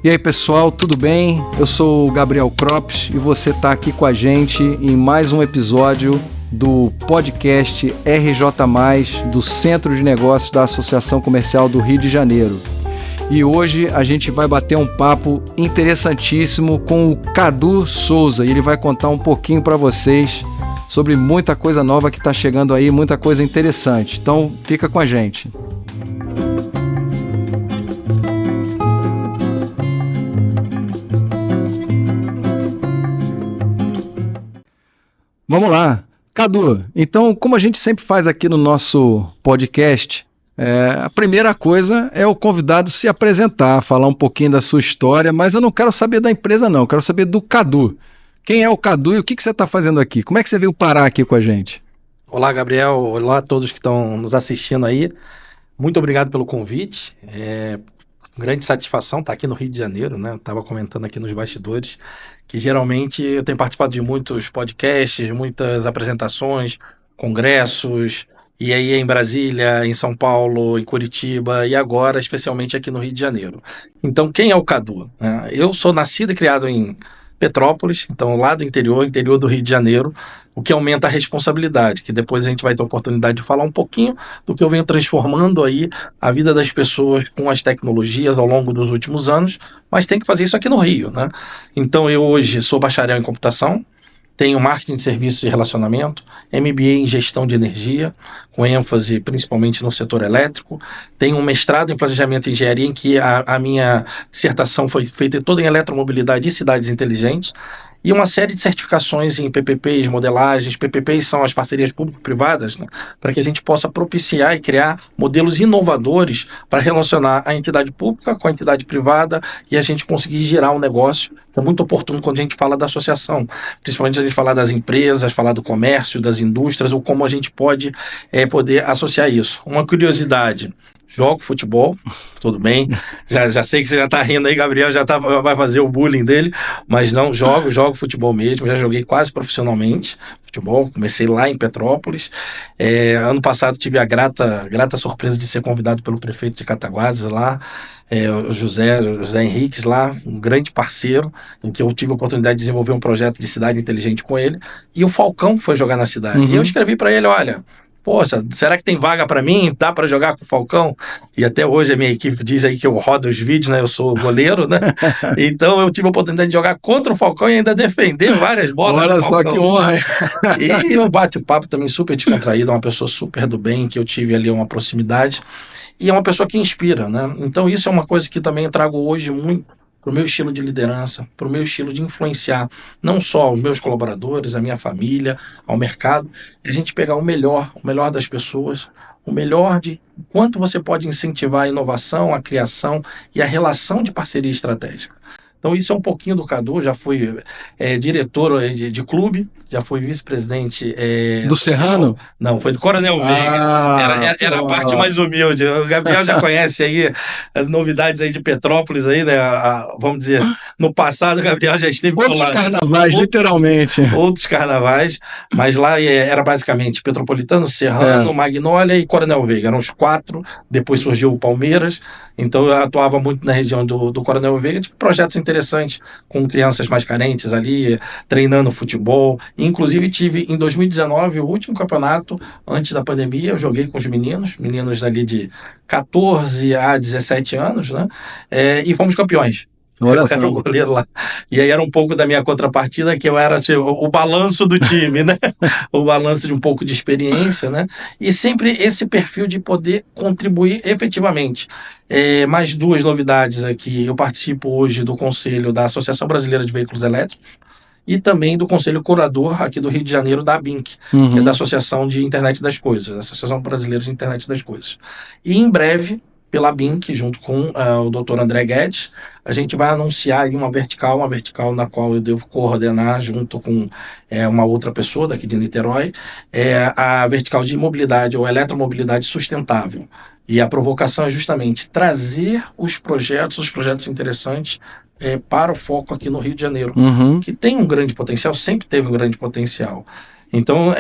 E aí pessoal, tudo bem? Eu sou o Gabriel Crops e você está aqui com a gente em mais um episódio do podcast RJ+, do Centro de Negócios da Associação Comercial do Rio de Janeiro. E hoje a gente vai bater um papo interessantíssimo com o Cadu Souza e ele vai contar um pouquinho para vocês sobre muita coisa nova que está chegando aí, muita coisa interessante. Então fica com a gente. Vamos lá. Cadu, então, como a gente sempre faz aqui no nosso podcast, a primeira coisa é o convidado se apresentar, falar um pouquinho da sua história, mas eu não quero saber da empresa não, eu quero saber do Cadu. Quem é o Cadu e o que você está fazendo aqui? Como é que você veio parar aqui com a gente? Olá, Gabriel. Olá a todos que estão nos assistindo aí. Muito obrigado pelo convite. Grande satisfação estar aqui no Rio de Janeiro, né? Eu estava comentando aqui nos bastidores que geralmente eu tenho participado de muitos podcasts, muitas apresentações, congressos, e aí em Brasília, em São Paulo, em Curitiba e agora especialmente aqui no Rio de Janeiro. Então, quem é o Cadu? Eu sou nascido e criado em Petrópolis, então lá do interior do Rio de Janeiro, o que aumenta a responsabilidade, que depois a gente vai ter a oportunidade de falar um pouquinho do que eu venho transformando aí a vida das pessoas com as tecnologias ao longo dos últimos anos, mas tem que fazer isso aqui no Rio, né? Então eu hoje sou bacharel em computação, tenho marketing de serviços e relacionamento, MBA em gestão de energia, com ênfase principalmente no setor elétrico. Tenho um mestrado em planejamento e engenharia, em que a minha dissertação foi feita toda em eletromobilidade e cidades inteligentes. E uma série de certificações em PPPs, modelagens. PPPs são as parcerias público-privadas, né, para que a gente possa propiciar e criar modelos inovadores para relacionar a entidade pública com a entidade privada e a gente conseguir gerar um negócio. É muito oportuno quando a gente fala da associação, principalmente a gente falar das empresas, falar do comércio, das indústrias, ou como a gente pode poder associar isso. Uma curiosidade: jogo futebol, tudo bem, já sei que você já tá rindo aí, Gabriel vai fazer o bullying dele, mas não, jogo futebol mesmo, já joguei quase profissionalmente futebol, comecei lá em Petrópolis. Ano passado tive a grata surpresa de ser convidado pelo prefeito de Cataguases lá, o José Henriques lá, um grande parceiro, em que eu tive a oportunidade de desenvolver um projeto de cidade inteligente com ele, e o Falcão foi jogar na cidade, e eu escrevi para ele: olha, poxa, será que tem vaga para mim? Dá para jogar com o Falcão? E até hoje a minha equipe diz aí que eu rodo os vídeos, né? Eu sou goleiro, né? Então eu tive a oportunidade de jogar contra o Falcão e ainda defender várias bolas. Olha só que honra! E um bate-papo também super descontraído, uma pessoa super do bem, que eu tive ali uma proximidade. E é uma pessoa que inspira, né? Então isso é uma coisa que também eu trago hoje muito para o meu estilo de liderança, para o meu estilo de influenciar não só os meus colaboradores, a minha família, ao mercado, e a gente pegar o melhor das pessoas, o melhor de quanto você pode incentivar a inovação, a criação e a relação de parceria estratégica. Então isso é um pouquinho do Cadu. Já fui diretor de clube, já fui vice-presidente... do Serrano? Não, foi do Coronel Veiga. Era a parte mais humilde. O Gabriel já conhece aí novidades aí de Petrópolis, aí, né? Vamos dizer, no passado o Gabriel já esteve por lá. Carnavais, literalmente. Outros carnavais, mas lá era basicamente Petropolitano, Serrano, Magnólia e Coronel Veiga. Eram os 4, depois surgiu o Palmeiras, então eu atuava muito na região do Coronel Veiga, tive projetos interessantes com crianças mais carentes ali, treinando futebol. Inclusive tive em 2019 o último campeonato antes da pandemia, eu joguei com os meninos ali de 14 a 17 anos, né? E fomos campeões. Eu era o goleiro lá. E aí era um pouco da minha contrapartida, que eu era assim, o balanço do time, né? O balanço de um pouco de experiência, né? E sempre esse perfil de poder contribuir efetivamente. Mais 2 novidades aqui. Eu participo hoje do conselho da Associação Brasileira de Veículos Elétricos e também do conselho curador aqui do Rio de Janeiro da ABINC, que é da Associação de Internet das Coisas, Associação Brasileira de Internet das Coisas. E em breve, pela BINC, junto com o Dr. André Guedes, a gente vai anunciar aí uma vertical na qual eu devo coordenar junto com uma outra pessoa daqui de Niterói, a vertical de mobilidade ou eletromobilidade sustentável. E a provocação é justamente trazer os projetos interessantes para o foco aqui no Rio de Janeiro, que tem um grande potencial, sempre teve um grande potencial. Então,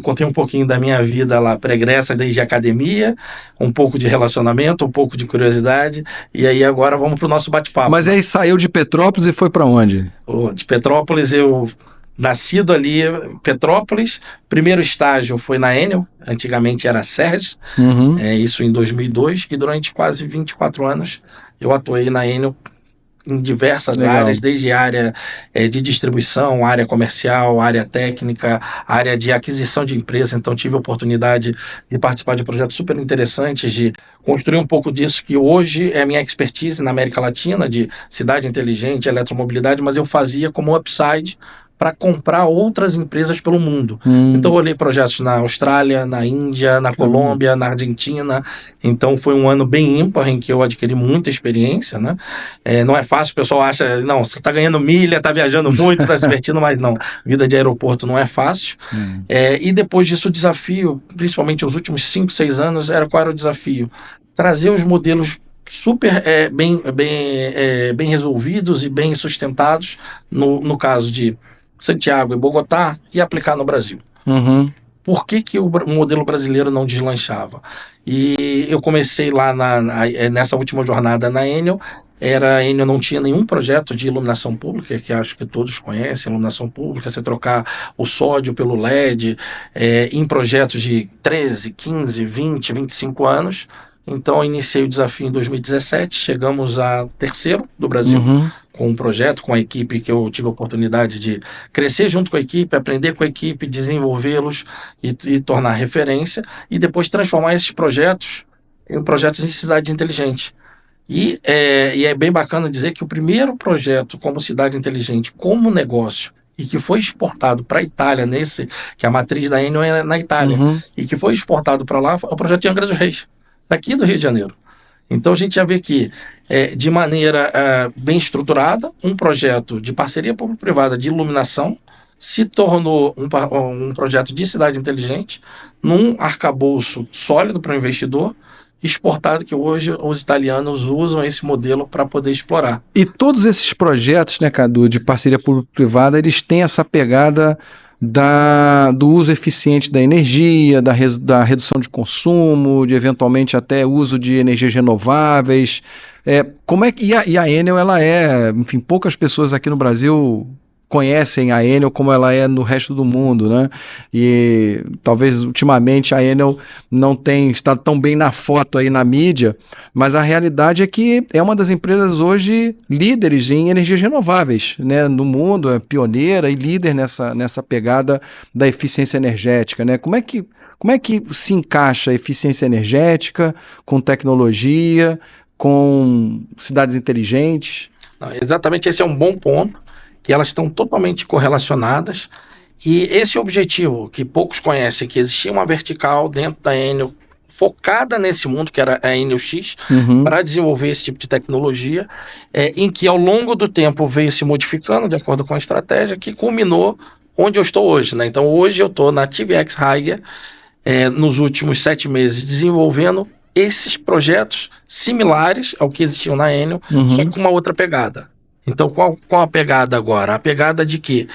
contei um pouquinho da minha vida lá pregressa, desde academia, um pouco de relacionamento, um pouco de curiosidade, e aí agora vamos para o nosso bate-papo. Mas aí saiu de Petrópolis e foi para onde? De Petrópolis, eu nascido ali, Petrópolis, primeiro estágio foi na Enel, antigamente era a Sérgio, isso em 2002, e durante quase 24 anos eu atuei na Enel em diversas áreas, desde área de distribuição, área comercial, área técnica, área de aquisição de empresa. Então tive a oportunidade de participar de projetos super interessantes, de construir um pouco disso que hoje é a minha expertise na América Latina, de cidade inteligente, eletromobilidade, mas eu fazia como upside para comprar outras empresas pelo mundo. Então eu olhei projetos na Austrália, na Índia, na Colômbia, na Argentina. Então foi um ano bem ímpar em que eu adquiri muita experiência, né? Não é fácil, o pessoal acha, não, você está ganhando milha, está viajando muito, está se divertindo, mas não, vida de aeroporto não é fácil. E depois disso o desafio, principalmente os últimos 5, 6 anos, qual era o desafio? Trazer os modelos super bem resolvidos e bem sustentados, no caso de Santiago e Bogotá, e aplicar no Brasil. Por que o modelo brasileiro não deslanchava? E eu comecei lá nessa última jornada na Enel. A Enel não tinha nenhum projeto de iluminação pública, que acho que todos conhecem, iluminação pública, você trocar o sódio pelo LED, em projetos de 13, 15, 20, 25 anos. Então, eu iniciei o desafio em 2017, chegamos a terceiro do Brasil, com um projeto, com a equipe que eu tive a oportunidade de crescer junto com a equipe, aprender com a equipe, desenvolvê-los e tornar referência, e depois transformar esses projetos em projetos em cidade inteligente. E é bem bacana dizer que o primeiro projeto como cidade inteligente, como negócio, e que foi exportado para a Itália, que a matriz da Enel é na Itália, e que foi exportado para lá, é o projeto de Angra dos Reis, daqui do Rio de Janeiro. Então a gente já vê que, de maneira bem estruturada, um projeto de parceria público-privada de iluminação se tornou um projeto de cidade inteligente, num arcabouço sólido para o investidor, exportado, que hoje os italianos usam esse modelo para poder explorar. E todos esses projetos, né, Cadu, de parceria público-privada, eles têm essa pegada do uso eficiente da energia, da redução de consumo, de eventualmente até uso de energias renováveis. E a Enel, enfim, poucas pessoas aqui no Brasil conhecem a Enel como ela é no resto do mundo, né? E talvez ultimamente a Enel não tenha estado tão bem na foto aí na mídia, mas a realidade é que é uma das empresas hoje líderes em energias renováveis, né? No mundo, é pioneira e líder nessa pegada da eficiência energética, né? Como é que se encaixa a eficiência energética com tecnologia, com cidades inteligentes? Não, exatamente, esse é um bom ponto, que elas estão totalmente correlacionadas, e esse objetivo que poucos conhecem, que existia uma vertical dentro da Enel focada nesse mundo, que era a Enel X, para desenvolver esse tipo de tecnologia, em que ao longo do tempo veio se modificando de acordo com a estratégia, que culminou onde eu estou hoje, né? Então hoje eu estou na TVX Haiger, nos últimos 7 meses, desenvolvendo esses projetos similares ao que existiam na Enel, só com uma outra pegada. Então, qual a pegada agora? A pegada de que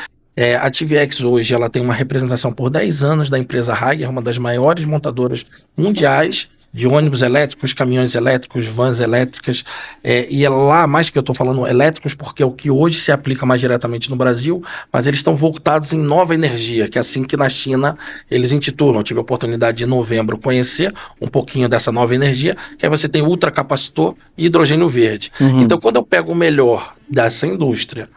a TVX hoje ela tem uma representação por 10 anos da empresa Haiger, uma das maiores montadoras mundiais de ônibus elétricos, caminhões elétricos, vans elétricas, e é lá mais que eu estou falando elétricos, porque é o que hoje se aplica mais diretamente no Brasil, mas eles estão voltados em nova energia, que é assim que na China eles intitulam. Eu tive a oportunidade de, em novembro, conhecer um pouquinho dessa nova energia, que aí você tem ultracapacitor e hidrogênio verde. Então, quando eu pego o melhor dessa indústria,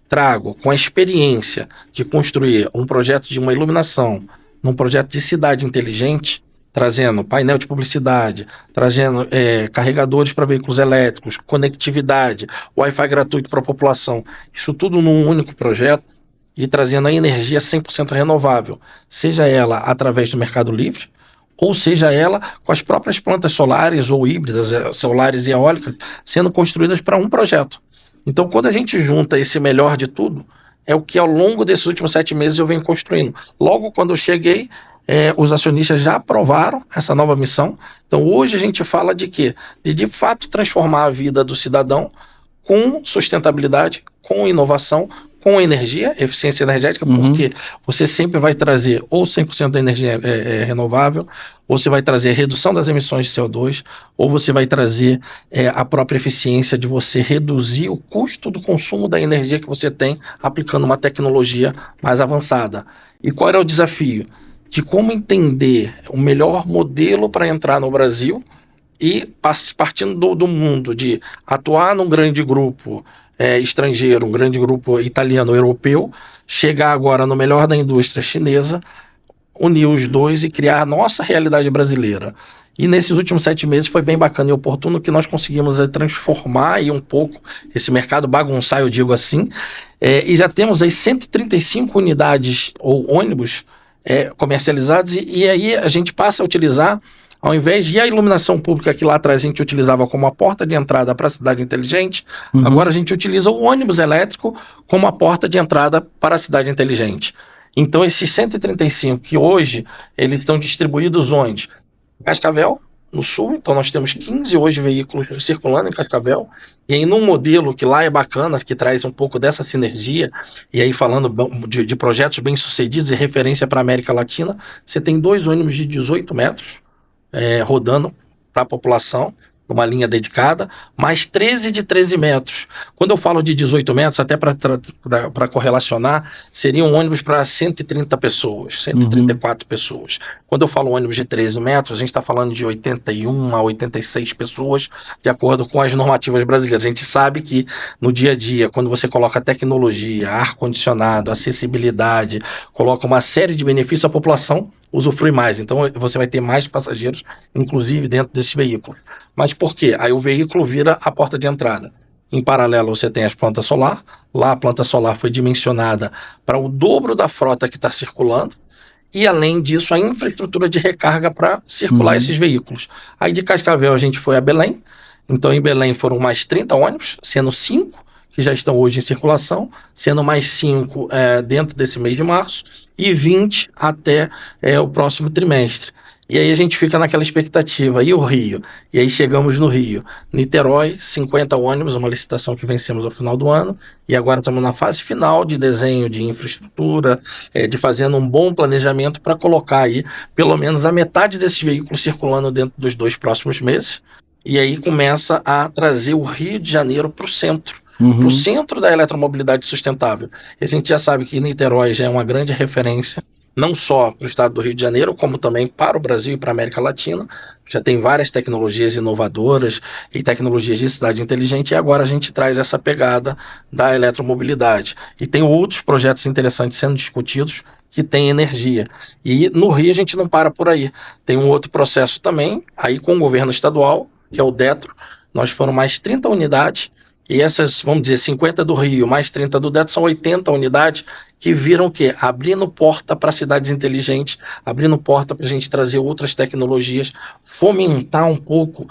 trago com a experiência de construir um projeto de uma iluminação, num projeto de cidade inteligente, trazendo painel de publicidade, trazendo carregadores para veículos elétricos, conectividade, Wi-Fi gratuito para a população, isso tudo num único projeto, e trazendo a energia 100% renovável, seja ela através do Mercado Livre, ou seja ela com as próprias plantas solares ou híbridas, solares e eólicas, sendo construídas para um projeto. Então, quando a gente junta esse melhor de tudo, é o que ao longo desses últimos 7 meses eu venho construindo. Logo quando eu cheguei, os acionistas já aprovaram essa nova missão. Então hoje a gente fala de quê? De fato transformar a vida do cidadão com sustentabilidade, com inovação, com energia, eficiência energética, porque você sempre vai trazer ou 100% da energia renovável, ou você vai trazer redução das emissões de CO2, ou você vai trazer a própria eficiência de você reduzir o custo do consumo da energia que você tem aplicando uma tecnologia mais avançada. E qual era o desafio? De como entender o melhor modelo para entrar no Brasil e partindo do mundo de atuar num grande grupo estrangeiro, um grande grupo italiano, europeu, chegar agora no melhor da indústria chinesa, unir os dois e criar a nossa realidade brasileira. E nesses últimos 7 meses foi bem bacana e oportuno que nós conseguimos transformar aí um pouco esse mercado, bagunçar, eu digo assim, e já temos aí 135 unidades ou ônibus comercializados e aí a gente passa a utilizar, ao invés de a iluminação pública que lá atrás a gente utilizava como a porta de entrada para a cidade inteligente, agora a gente utiliza o ônibus elétrico como a porta de entrada para a cidade inteligente. Então esses 135 que hoje eles estão distribuídos onde? Cascavel, no sul, então nós temos 15 hoje veículos circulando em Cascavel, e aí num modelo que lá é bacana, que traz um pouco dessa sinergia, e aí falando de projetos bem-sucedidos e referência para a América Latina, você tem 2 ônibus de 18 metros, rodando para a população, numa linha dedicada, mais 13 de 13 metros. Quando eu falo de 18 metros, até para correlacionar, seria um ônibus para 130 pessoas, 134 pessoas. Quando eu falo ônibus de 13 metros, a gente está falando de 81 a 86 pessoas, de acordo com as normativas brasileiras. A gente sabe que no dia a dia, quando você coloca tecnologia, ar-condicionado, acessibilidade, coloca uma série de benefícios, a população usufrui mais. Então você vai ter mais passageiros, inclusive dentro desses veículos. Mas por quê? Aí o veículo vira a porta de entrada. Em paralelo você tem as plantas solar. Lá a planta solar foi dimensionada para o dobro da frota que está circulando. E além disso a infraestrutura de recarga para circular esses veículos. Aí de Cascavel a gente foi a Belém. Então em Belém foram mais 30 ônibus, sendo 5 que já estão hoje em circulação, sendo mais 5 dentro desse mês de março e 20 até o próximo trimestre. E aí a gente fica naquela expectativa. E o Rio? E aí chegamos no Rio. Niterói, 50 ônibus, uma licitação que vencemos ao final do ano. E agora estamos na fase final de desenho de infraestrutura, de fazendo um bom planejamento para colocar aí pelo menos a metade desses veículos circulando dentro dos 2 próximos meses. E aí começa a trazer o Rio de Janeiro para o centro. Para o centro da eletromobilidade sustentável. E a gente já sabe que Niterói já é uma grande referência, não só para o estado do Rio de Janeiro, como também para o Brasil e para a América Latina. Já tem várias tecnologias inovadoras e tecnologias de cidade inteligente, e agora a gente traz essa pegada da eletromobilidade. E tem outros projetos interessantes sendo discutidos que tem energia. E no Rio a gente não para por aí. Tem um outro processo também, aí com o governo estadual, que é o DETRO. Nós foram mais 30 unidades, e essas, vamos dizer, 50 do Rio mais 30 do DETRO são 80 unidades que viram o quê? Abrindo porta para cidades inteligentes, abrindo porta para a gente trazer outras tecnologias, fomentar um pouco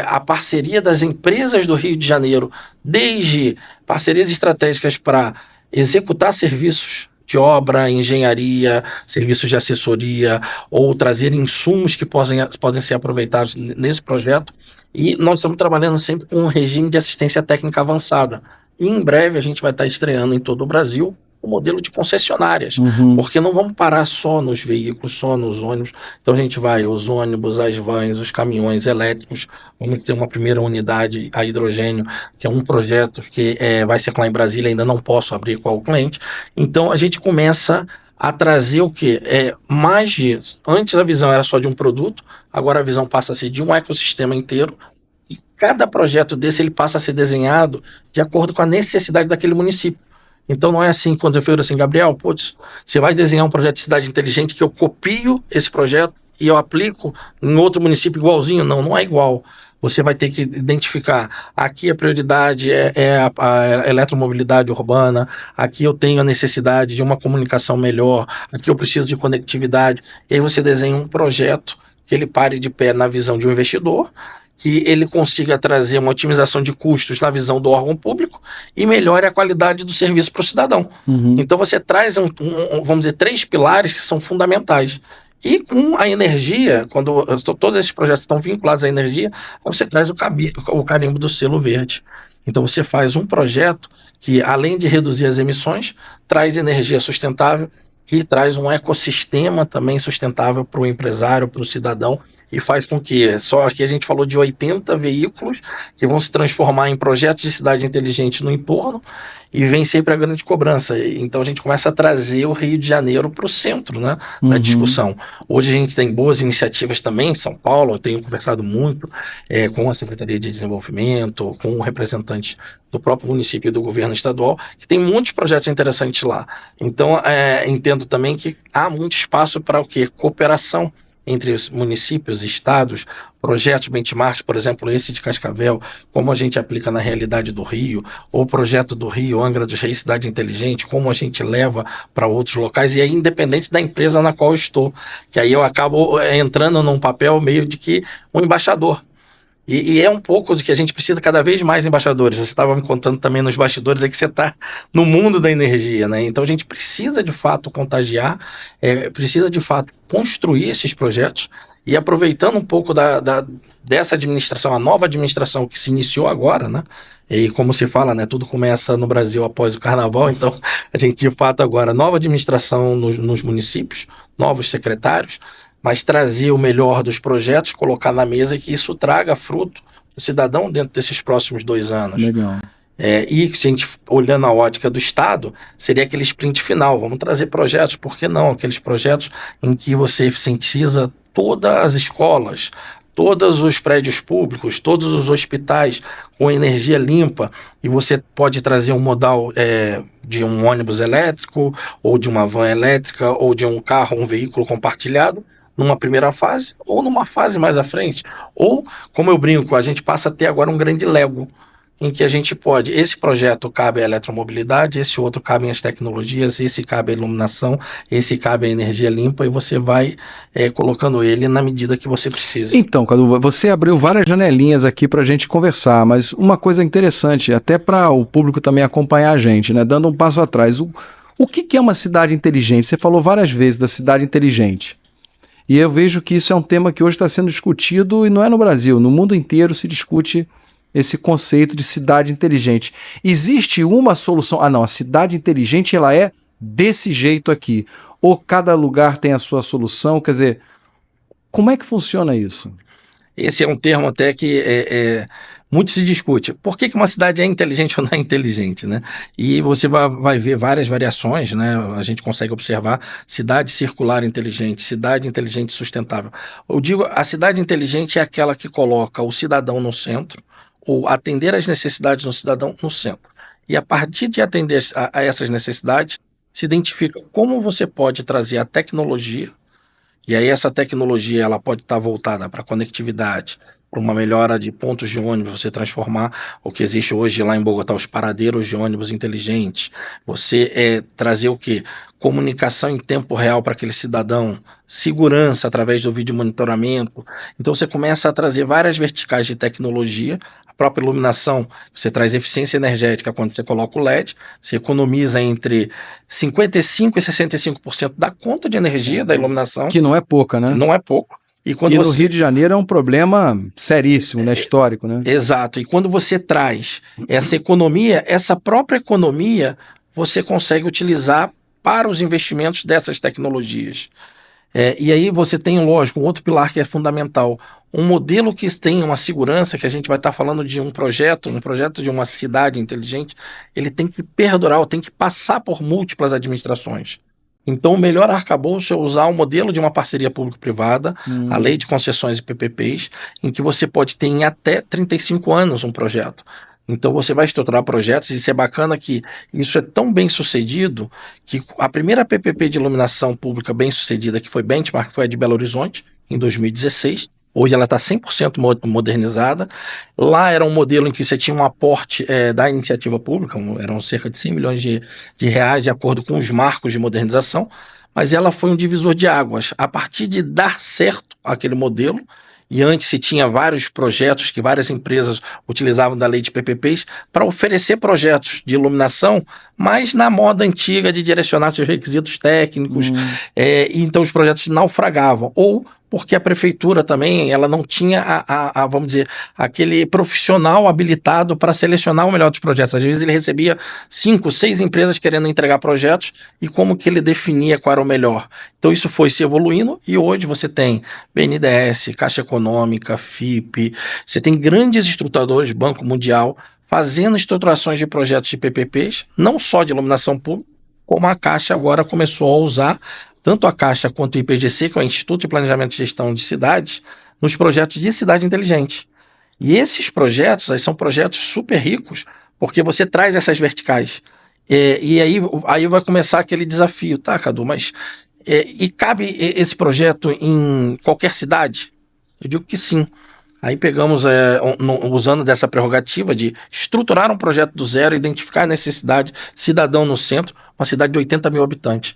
a parceria das empresas do Rio de Janeiro, desde parcerias estratégicas para executar serviços de obra, engenharia, serviços de assessoria, ou trazer insumos que podem ser aproveitados nesse projeto. E nós estamos trabalhando sempre com um regime de assistência técnica avançada. E em breve a gente vai estar estreando em todo o Brasil o modelo de concessionárias, porque não vamos parar só nos veículos, só nos ônibus. Então a gente vai, os ônibus, as vans, os caminhões elétricos, vamos ter uma primeira unidade a hidrogênio, que é um projeto que vai circular em Brasília, ainda não posso abrir qual o cliente. Então a gente começa a trazer o quê? Mais dias. Antes a visão era só de um produto, agora a visão passa a ser de um ecossistema inteiro. E cada projeto desse ele passa a ser desenhado de acordo com a necessidade daquele município. Então não é assim, quando eu falo assim, Gabriel, putz, você vai desenhar um projeto de cidade inteligente que eu copio esse projeto e eu aplico em outro município igualzinho. Não, não é igual. Você vai ter que identificar, aqui a prioridade a eletromobilidade urbana, aqui eu tenho a necessidade de uma comunicação melhor, aqui eu preciso de conectividade. E aí você desenha um projeto que ele pare de pé na visão de um investidor, que ele consiga trazer uma otimização de custos na visão do órgão público e melhore a qualidade do serviço para o cidadão. Então você traz, vamos dizer, 3 pilares que são fundamentais. E com a energia, quando todos esses projetos estão vinculados à energia, você traz o carimbo do selo verde. Então você faz um projeto que, além de reduzir as emissões, traz energia sustentável e traz um ecossistema também sustentável para o empresário, para o cidadão, e faz com que, só aqui a gente falou de 80 veículos que vão se transformar em projetos de cidade inteligente no entorno, e vem sempre a grande cobrança. Então a gente começa a trazer o Rio de Janeiro para o centro, né, da discussão. Hoje a gente tem boas iniciativas também em São Paulo, eu tenho conversado muito com a Secretaria de Desenvolvimento, com representantes do próprio município e do governo estadual, que tem muitos projetos interessantes lá. Então, entendo também que há muito espaço para o quê? Cooperação entre os municípios, estados, projetos benchmarks, por exemplo, esse de Cascavel, como a gente aplica na realidade do Rio, ou o projeto do Rio, Angra dos Reis, Cidade Inteligente, como a gente leva para outros locais, e aí independente da empresa na qual eu estou, que aí eu acabo entrando num papel meio de que um embaixador. E é um pouco de que a gente precisa cada vez mais embaixadores. Você estava me contando também nos bastidores aí que você está no mundo da energia, né? Então a gente precisa de fato contagiar, precisa de fato construir esses projetos e aproveitando um pouco dessa administração, a nova administração que se iniciou agora, né? E como se fala, né? Tudo começa no Brasil após o carnaval, então a gente de fato agora, nova administração nos municípios, novos secretários, mas trazer o melhor dos projetos, colocar na mesa e que isso traga fruto do cidadão dentro desses próximos 2 anos. Legal. E se a gente olhando a ótica do Estado, seria aquele sprint final. Vamos trazer projetos, por que não? Aqueles projetos em que você eficientiza todas as escolas, todos os prédios públicos, todos os hospitais com energia limpa, e você pode trazer um modal de um ônibus elétrico, ou de uma van elétrica, ou de um carro, um veículo compartilhado, numa primeira fase, ou numa fase mais à frente. Ou, como eu brinco, a gente passa a ter agora um grande Lego, em que a gente pode, esse projeto cabe à eletromobilidade, esse outro cabe às tecnologias, esse cabe à iluminação, esse cabe à energia limpa, e você vai colocando ele na medida que você precisa. Então, Cadu, você abriu várias janelinhas aqui para a gente conversar, mas uma coisa interessante, até para o público também acompanhar a gente, né? Dando um passo atrás, o que é uma cidade inteligente? Você falou várias vezes da cidade inteligente. E eu vejo que isso é um tema que hoje está sendo discutido, e não é no Brasil, no mundo inteiro se discute esse conceito de cidade inteligente. Existe uma solução? Ah, não, a cidade inteligente ela é desse jeito aqui. Ou cada lugar tem a sua solução? Quer dizer, como é que funciona isso? Esse é um termo até que muito se discute. Por que uma cidade é inteligente ou não é inteligente, né? E você vai ver várias variações, né? A gente consegue observar cidade circular inteligente, cidade inteligente sustentável. Eu digo, a cidade inteligente é aquela que coloca o cidadão no centro, ou atender às necessidades do cidadão no centro. E a partir de atender a essas necessidades, se identifica como você pode trazer a tecnologia. E aí essa tecnologia ela pode estar voltada para conectividade, para uma melhora de pontos de ônibus, você transformar o que existe hoje lá em Bogotá, os paradeiros de ônibus inteligentes. Você trazer o quê? Comunicação em tempo real para aquele cidadão, segurança através do vídeo monitoramento. Então você começa a trazer várias verticais de tecnologia. A própria iluminação, você traz eficiência energética quando você coloca o LED, você economiza entre 55% e 65% da conta de energia da iluminação. Que não é pouca, né? Que não é pouco. E no Rio de Janeiro é um problema seríssimo, né? Histórico, né? Exato. E quando você traz essa economia, essa própria economia, você consegue utilizar para os investimentos dessas tecnologias. E aí você tem, lógico, um outro pilar que é fundamental. Um modelo que tem uma segurança, que a gente vai estar falando de um projeto de uma cidade inteligente, ele tem que perdurar, tem que passar por múltiplas administrações. Então, o melhor arcabouço é usar um modelo de uma parceria público-privada, a lei de concessões e PPPs, em que você pode ter em até 35 anos um projeto. Então, você vai estruturar projetos, e isso é bacana que isso é tão bem sucedido que a primeira PPP de iluminação pública bem sucedida, que foi benchmark, foi a de Belo Horizonte, em 2016. Hoje ela está 100% modernizada. Lá era um modelo em que você tinha um aporte da iniciativa pública, eram cerca de 100 milhões de reais, de acordo com os marcos de modernização, mas ela foi um divisor de águas. A partir de dar certo aquele modelo, e antes se tinha vários projetos que várias empresas utilizavam da lei de PPPs para oferecer projetos de iluminação, mas na moda antiga de direcionar seus requisitos técnicos, e então os projetos naufragavam, ou porque a prefeitura também ela não tinha, vamos dizer, aquele profissional habilitado para selecionar o melhor dos projetos. Às vezes ele recebia 5, 6 empresas querendo entregar projetos e como que ele definia qual era o melhor. Então isso foi se evoluindo e hoje você tem BNDES, Caixa Econômica, FIP, você tem grandes estruturadores, Banco Mundial, fazendo estruturações de projetos de PPPs, não só de iluminação pública, como a Caixa agora começou a usar, tanto a Caixa quanto o IPGC, que é o Instituto de Planejamento e Gestão de Cidades, nos projetos de cidade inteligente. E esses projetos aí são projetos super ricos, porque você traz essas verticais. E aí vai começar aquele desafio, tá, Cadu? Mas e cabe esse projeto em qualquer cidade? Eu digo que sim. Aí pegamos, usando dessa prerrogativa de estruturar um projeto do zero, identificar a necessidade, cidadão no centro, uma cidade de 80 mil habitantes.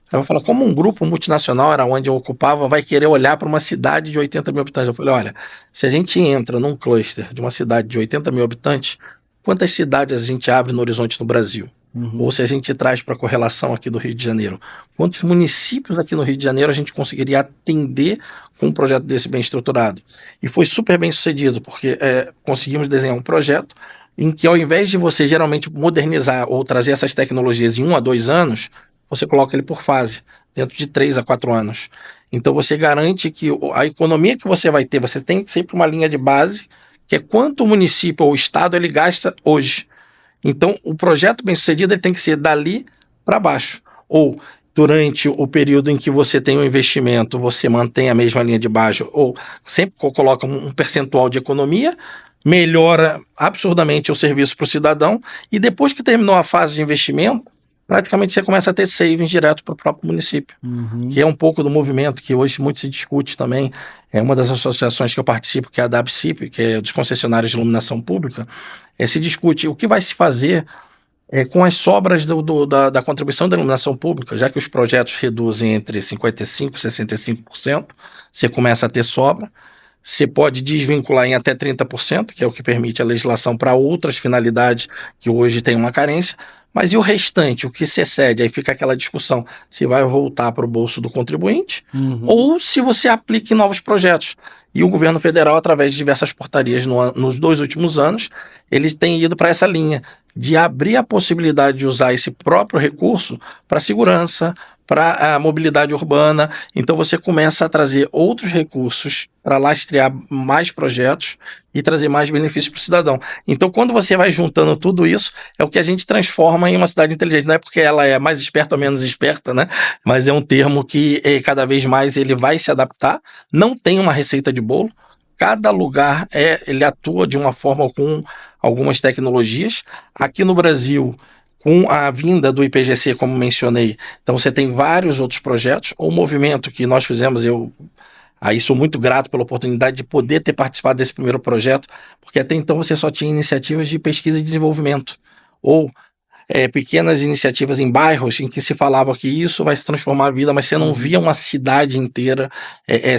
Eu vou falar, como um grupo multinacional era onde eu ocupava, vai querer olhar para uma cidade de 80 mil habitantes? Eu falei, olha, se a gente entra num cluster de uma cidade de 80 mil habitantes, quantas cidades a gente abre no horizonte no Brasil? Ou se a gente traz para a correlação aqui do Rio de Janeiro, quantos municípios aqui no Rio de Janeiro a gente conseguiria atender com um projeto desse bem estruturado? E foi super bem sucedido, porque conseguimos desenhar um projeto em que, ao invés de você geralmente modernizar ou trazer essas tecnologias em 1 a 2 anos, você coloca ele por fase, dentro de 3 a 4 anos. Então você garante que a economia que você vai ter, você tem sempre uma linha de base, que é quanto o município ou o estado ele gasta hoje. Então, o projeto bem-sucedido ele tem que ser dali para baixo. Ou, durante o período em que você tem um investimento, você mantém a mesma linha de baixo, ou sempre coloca um percentual de economia, melhora absurdamente o serviço para o cidadão, e depois que terminou a fase de investimento, praticamente você começa a ter savings direto para o próprio município, que é um pouco do movimento que hoje muito se discute também. É uma das associações que eu participo, que é a DABCIP, que é dos concessionários de iluminação pública, se discute o que vai se fazer com as sobras da contribuição da iluminação pública, já que os projetos reduzem entre 55% e 65%, você começa a ter sobra. Você pode desvincular em até 30%, que é o que permite a legislação para outras finalidades que hoje tem uma carência. Mas e o restante, o que se excede? Aí fica aquela discussão se vai voltar para o bolso do contribuinte ou se você aplica em novos projetos. E o governo federal, através de diversas portarias nos 2 últimos anos, ele tem ido para essa linha de abrir a possibilidade de usar esse próprio recurso para segurança, para a mobilidade urbana. Então você começa a trazer outros recursos para lastrear mais projetos e trazer mais benefícios para o cidadão. Então, quando você vai juntando tudo isso, é o que a gente transforma em uma cidade inteligente. Não é porque ela é mais esperta ou menos esperta, né? Mas é um termo que cada vez mais ele vai se adaptar. Não tem uma receita de bolo. Cada lugar ele atua de uma forma com algumas tecnologias. Aqui no Brasil, com a vinda do IPGC, como mencionei, então você tem vários outros projetos. O movimento que nós fizemos, aí sou muito grato pela oportunidade de poder ter participado desse primeiro projeto, porque até então você só tinha iniciativas de pesquisa e desenvolvimento, ou pequenas iniciativas em bairros em que se falava que isso vai se transformar a vida, mas você não via uma cidade inteira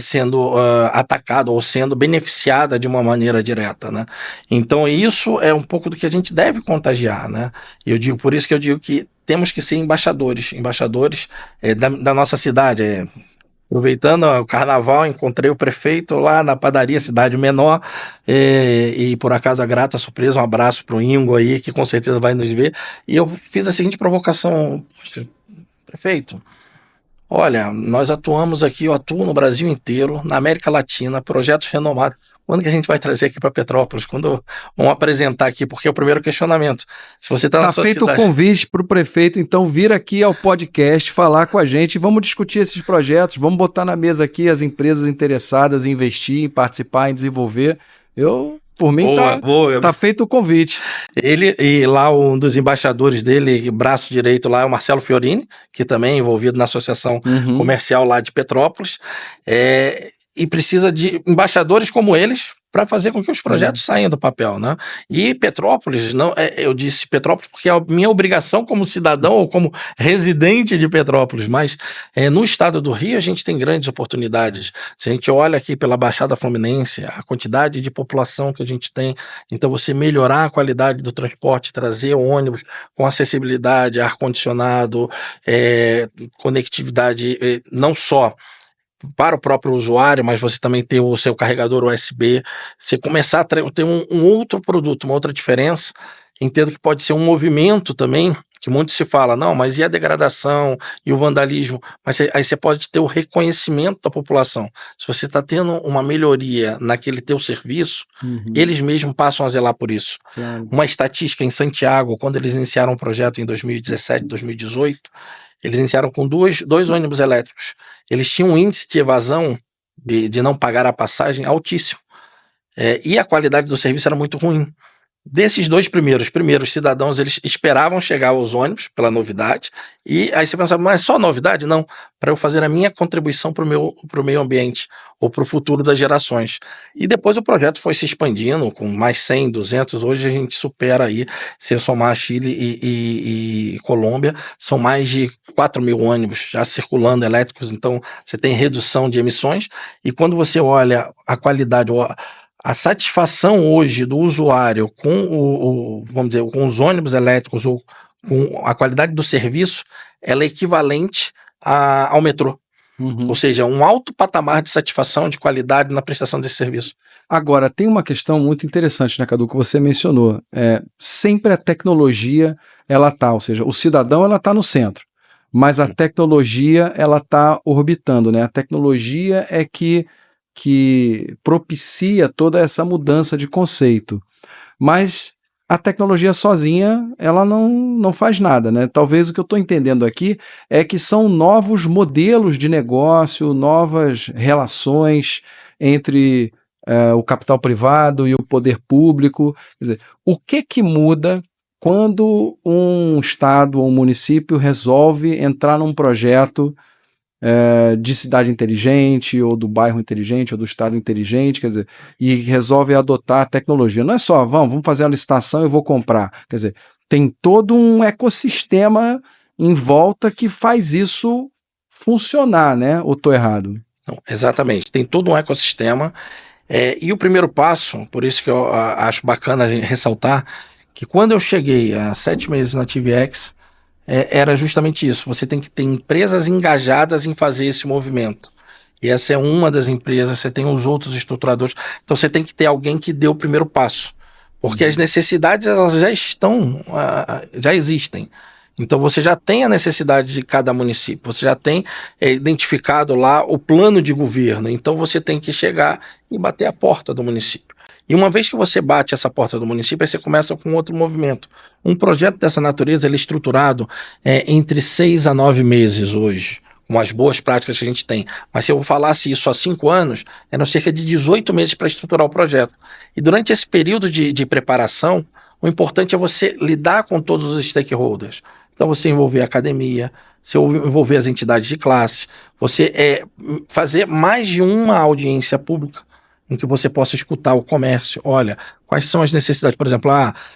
sendo atacada ou sendo beneficiada de uma maneira direta, né? Então isso é um pouco do que a gente deve contagiar, né? Por isso que eu digo que temos que ser embaixadores da nossa cidade. Aproveitando o carnaval, encontrei o prefeito lá na padaria, cidade menor, e por acaso a grata surpresa, um abraço para o Ingo aí, que com certeza vai nos ver, e eu fiz a seguinte provocação: poxa, prefeito, olha, nós atuamos aqui, eu atuo no Brasil inteiro, na América Latina, projetos renomados. Quando que a gente vai trazer aqui para Petrópolis? Quando vamos apresentar aqui? Porque é o primeiro questionamento. Se você está na sua cidade... Tá feito o convite para o prefeito, então, vir aqui ao podcast, falar com a gente, vamos discutir esses projetos, vamos botar na mesa aqui as empresas interessadas em investir, em participar, em desenvolver. Por mim, tá feito o convite. Ele, e lá um dos embaixadores dele, braço direito lá, é o Marcelo Fiorini, que também é envolvido na associação comercial lá de Petrópolis, e precisa de embaixadores como eles para fazer com que os projetos saiam do papel, né? E Petrópolis, não, eu disse Petrópolis porque é a minha obrigação como cidadão ou como residente de Petrópolis, mas no estado do Rio a gente tem grandes oportunidades. Se a gente olha aqui pela Baixada Fluminense, a quantidade de população que a gente tem, então você melhorar a qualidade do transporte, trazer ônibus com acessibilidade, ar-condicionado, conectividade, não só para o próprio usuário, mas você também ter o seu carregador USB, você começar a ter um outro produto, uma outra diferença. Entendo que pode ser um movimento também, que muito se fala, não, mas e a degradação e o vandalismo? Mas aí você pode ter o reconhecimento da população. Se você está tendo uma melhoria naquele teu serviço, eles mesmos passam a zelar por isso. Claro. Uma estatística em Santiago, quando eles iniciaram o projeto em 2017, 2018, eles iniciaram com dois ônibus elétricos. Eles tinham um índice de evasão de não pagar a passagem altíssimo. E a qualidade do serviço era muito ruim. Desses dois primeiros cidadãos, eles esperavam chegar aos ônibus pela novidade, e aí você pensava, mas é só novidade? Não, para eu fazer a minha contribuição para o meio ambiente, ou para o futuro das gerações. E depois o projeto foi se expandindo, com mais 100, 200, hoje a gente supera aí, se eu somar Chile e Colômbia, são mais de 4 mil ônibus já circulando elétricos, então você tem redução de emissões, e quando você olha a qualidade, a satisfação hoje do usuário com vamos dizer, com os ônibus elétricos ou com a qualidade do serviço, ela é equivalente ao metrô. Ou seja, um alto patamar de satisfação, de qualidade na prestação desse serviço. Agora, tem uma questão muito interessante, né, Cadu, que você mencionou. Sempre a tecnologia, ela tá, ou seja, o cidadão, ela tá no centro, mas a tecnologia, ela tá orbitando, né? A tecnologia é que propicia toda essa mudança de conceito. Mas a tecnologia sozinha, ela não faz nada, né? Talvez o que eu estou entendendo aqui é que são novos modelos de negócio, novas relações entre o capital privado e o poder público. Quer dizer, o que muda quando um estado ou um município resolve entrar num projeto de cidade inteligente, ou do bairro inteligente, ou do estado inteligente, quer dizer, e resolve adotar a tecnologia? Não é só, vamos fazer a licitação e eu vou comprar. Quer dizer, tem todo um ecossistema em volta que faz isso funcionar, né? Ou estou errado? Não, exatamente, tem todo um ecossistema, e o primeiro passo, por isso que eu acho bacana a gente ressaltar, que quando eu cheguei há 7 meses na TVX, era justamente isso. Você tem que ter empresas engajadas em fazer esse movimento. E essa é uma das empresas, você tem os outros estruturadores. Então você tem que ter alguém que dê o primeiro passo. Porque as necessidades, elas já existem. Então você já tem a necessidade de cada município, você já tem identificado lá o plano de governo. Então você tem que chegar e bater a porta do município. E uma vez que você bate essa porta do município, aí você começa com outro movimento. Um projeto dessa natureza, ele é estruturado entre 6 a 9 meses hoje, com as boas práticas que a gente tem. Mas se eu falasse isso há 5 anos, eram cerca de 18 meses para estruturar o projeto. E durante esse período de preparação, o importante é você lidar com todos os stakeholders. Então você envolver a academia, você envolver as entidades de classe, você fazer mais de uma audiência pública, em que você possa escutar o comércio. Olha, quais são as necessidades? Por exemplo,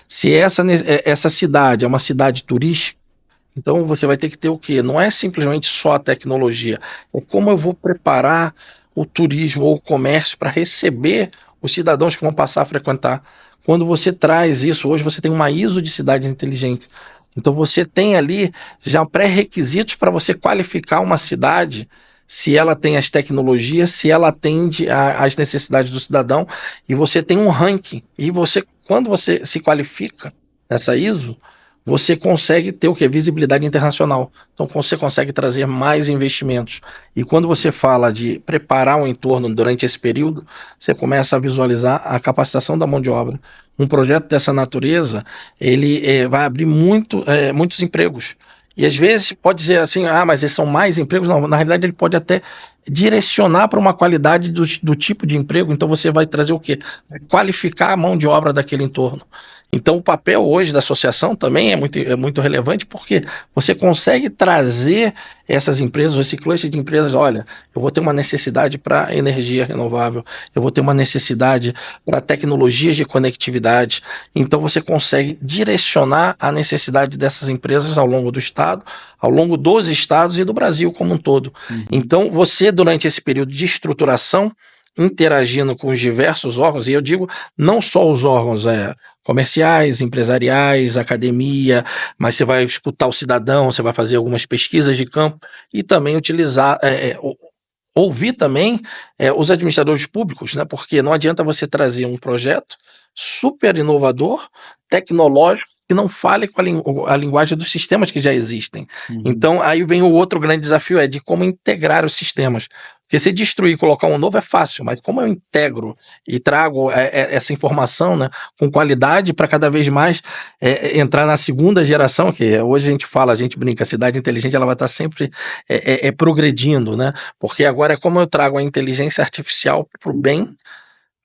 se essa cidade é uma cidade turística, então você vai ter que ter o quê? Não é simplesmente só a tecnologia, é como eu vou preparar o turismo ou o comércio para receber os cidadãos que vão passar a frequentar. Quando você traz isso, hoje você tem uma ISO de cidades inteligentes. Então você tem ali já pré-requisitos para você qualificar uma cidade, se ela tem as tecnologias, se ela atende às necessidades do cidadão, e você tem um ranking. E quando você se qualifica nessa ISO, você consegue ter o quê? Visibilidade internacional. Então você consegue trazer mais investimentos. E quando você fala de preparar o entorno durante esse período, você começa a visualizar a capacitação da mão de obra. Um projeto dessa natureza, ele vai abrir muitos empregos. E às vezes pode dizer assim, mas esses são mais empregos. Não, na realidade ele pode até direcionar para uma qualidade do tipo de emprego. Então você vai trazer o quê? Qualificar a mão de obra daquele entorno. Então o papel hoje da associação também é muito relevante, porque você consegue trazer essas empresas, esse cluster de empresas. Olha, eu vou ter uma necessidade para energia renovável, eu vou ter uma necessidade para tecnologias de conectividade. Então você consegue direcionar a necessidade dessas empresas ao longo do estado, ao longo dos estados e do Brasil como um todo. Então você, durante esse período de estruturação, interagindo com os diversos órgãos, e eu digo não só os órgãos comerciais, empresariais, academia, mas você vai escutar o cidadão, você vai fazer algumas pesquisas de campo e também utilizar ouvir também os administradores públicos, né? Porque não adianta você trazer um projeto super inovador, tecnológico, que não fale com a linguagem dos sistemas que já existem. Então, aí vem o outro grande desafio, de como integrar os sistemas. Porque se destruir e colocar um novo é fácil, mas como eu integro e trago essa informação, né, com qualidade para cada vez mais entrar na segunda geração, que hoje a gente brinca, a cidade inteligente ela vai estar sempre progredindo, né? Porque agora é como eu trago a inteligência artificial para o bem,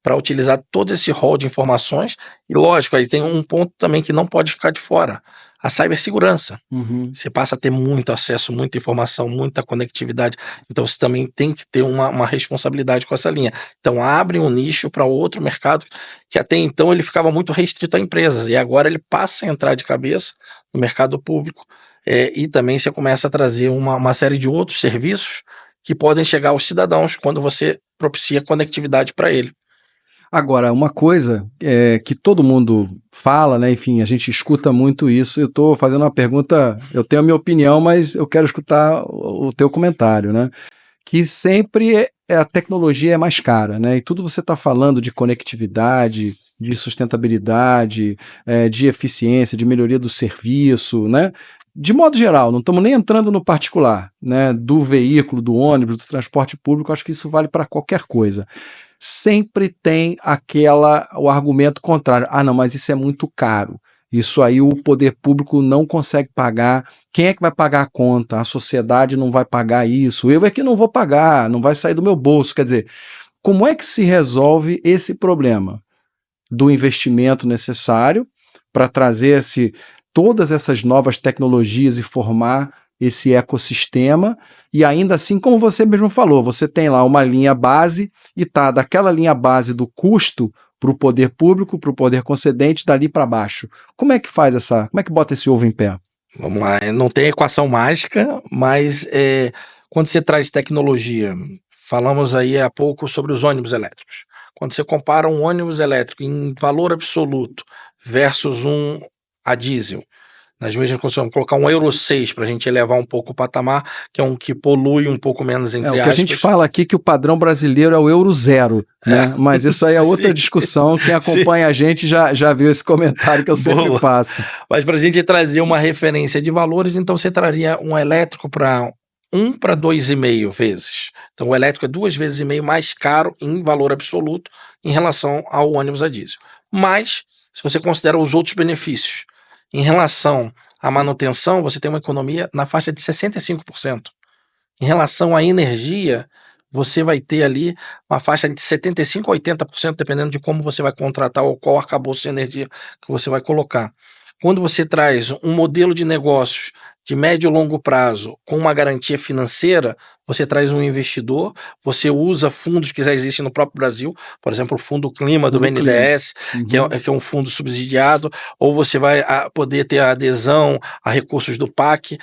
para utilizar todo esse rol de informações. E lógico, aí tem um ponto também que não pode ficar de fora, a cibersegurança. Você passa a ter muito acesso, muita informação, muita conectividade, então você também tem que ter uma responsabilidade com essa linha. Então abre um nicho para outro mercado, que até então ele ficava muito restrito a empresas, e agora ele passa a entrar de cabeça no mercado público, e também você começa a trazer uma série de outros serviços que podem chegar aos cidadãos quando você propicia conectividade para ele. Agora, uma coisa que todo mundo fala, né? Enfim, a gente escuta muito isso. Eu estou fazendo uma pergunta, eu tenho a minha opinião, mas eu quero escutar o teu comentário, né? Que sempre a tecnologia é mais cara, né? E tudo você está falando de conectividade, de sustentabilidade, de eficiência, de melhoria do serviço, né? De modo geral, não estamos nem entrando no particular, né? Do veículo, do ônibus, do transporte público, acho que isso vale para qualquer coisa. Sempre tem o argumento contrário. Ah, não, mas isso é muito caro. Isso aí o poder público não consegue pagar. Quem é que vai pagar a conta? A sociedade não vai pagar isso. Eu é que não vou pagar, não vai sair do meu bolso. Quer dizer, como é que se resolve esse problema do investimento necessário para trazer todas essas novas tecnologias e formar esse ecossistema, e ainda assim, como você mesmo falou, você tem lá uma linha base e tá daquela linha base do custo para o poder público, para o poder concedente, dali para baixo. Como é que como é que bota esse ovo em pé? Vamos lá, não tem equação mágica, mas quando você traz tecnologia, falamos aí há pouco sobre os ônibus elétricos. Quando você compara um ônibus elétrico em valor absoluto versus um a diesel, nas mesmas condições, vamos colocar um Euro 6 para a gente elevar um pouco o patamar, que é um que polui um pouco menos, entre aspas. O que a gente fala aqui que o padrão brasileiro é o Euro 0, né? Mas isso aí é outra discussão, quem acompanha a gente já viu esse comentário que eu sempre faço. Mas para a gente trazer uma referência de valores, então você traria um elétrico para 1 para 2,5 vezes. Então o elétrico é 2,5 vezes mais caro em valor absoluto em relação ao ônibus a diesel. Mas, se você considera os outros benefícios, em relação à manutenção, você tem uma economia na faixa de 65%. Em relação à energia, você vai ter ali uma faixa de 75% a 80%, dependendo de como você vai contratar ou qual arcabouço de energia que você vai colocar. Quando você traz um modelo de negócios de médio e longo prazo com uma garantia financeira, você traz um investidor, você usa fundos que já existem no próprio Brasil, por exemplo, o Fundo Clima do BNDES, que é um fundo subsidiado, ou você vai poder ter a adesão a recursos do PAC,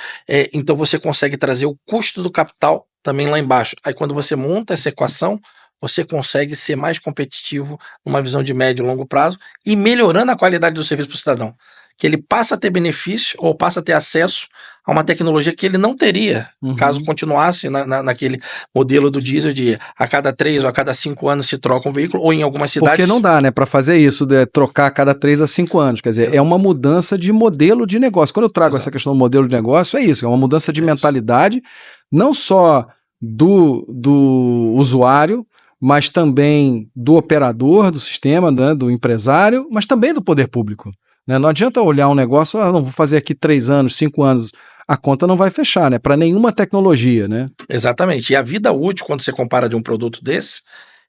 então você consegue trazer o custo do capital também lá embaixo. Aí quando você monta essa equação, você consegue ser mais competitivo numa visão de médio e longo prazo e melhorando a qualidade do serviço para o cidadão. Que ele passa a ter benefício ou passa a ter acesso a uma tecnologia que ele não teria, caso continuasse naquele modelo do diesel de a cada 3 ou a cada 5 anos se troca um veículo, ou em algumas cidades... Porque não dá, né, para fazer isso, de trocar a cada 3 a 5 anos, quer dizer, é uma mudança de modelo de negócio. Quando eu trago essa questão do modelo de negócio, é isso, é uma mudança de mentalidade, não só do usuário, mas também do operador do sistema, né, do empresário, mas também do poder público. Né? Não adianta olhar um negócio, não, vou fazer aqui 3 anos, 5 anos, a conta não vai fechar, né? Para nenhuma tecnologia, né? Exatamente. E a vida útil, quando você compara de um produto desse,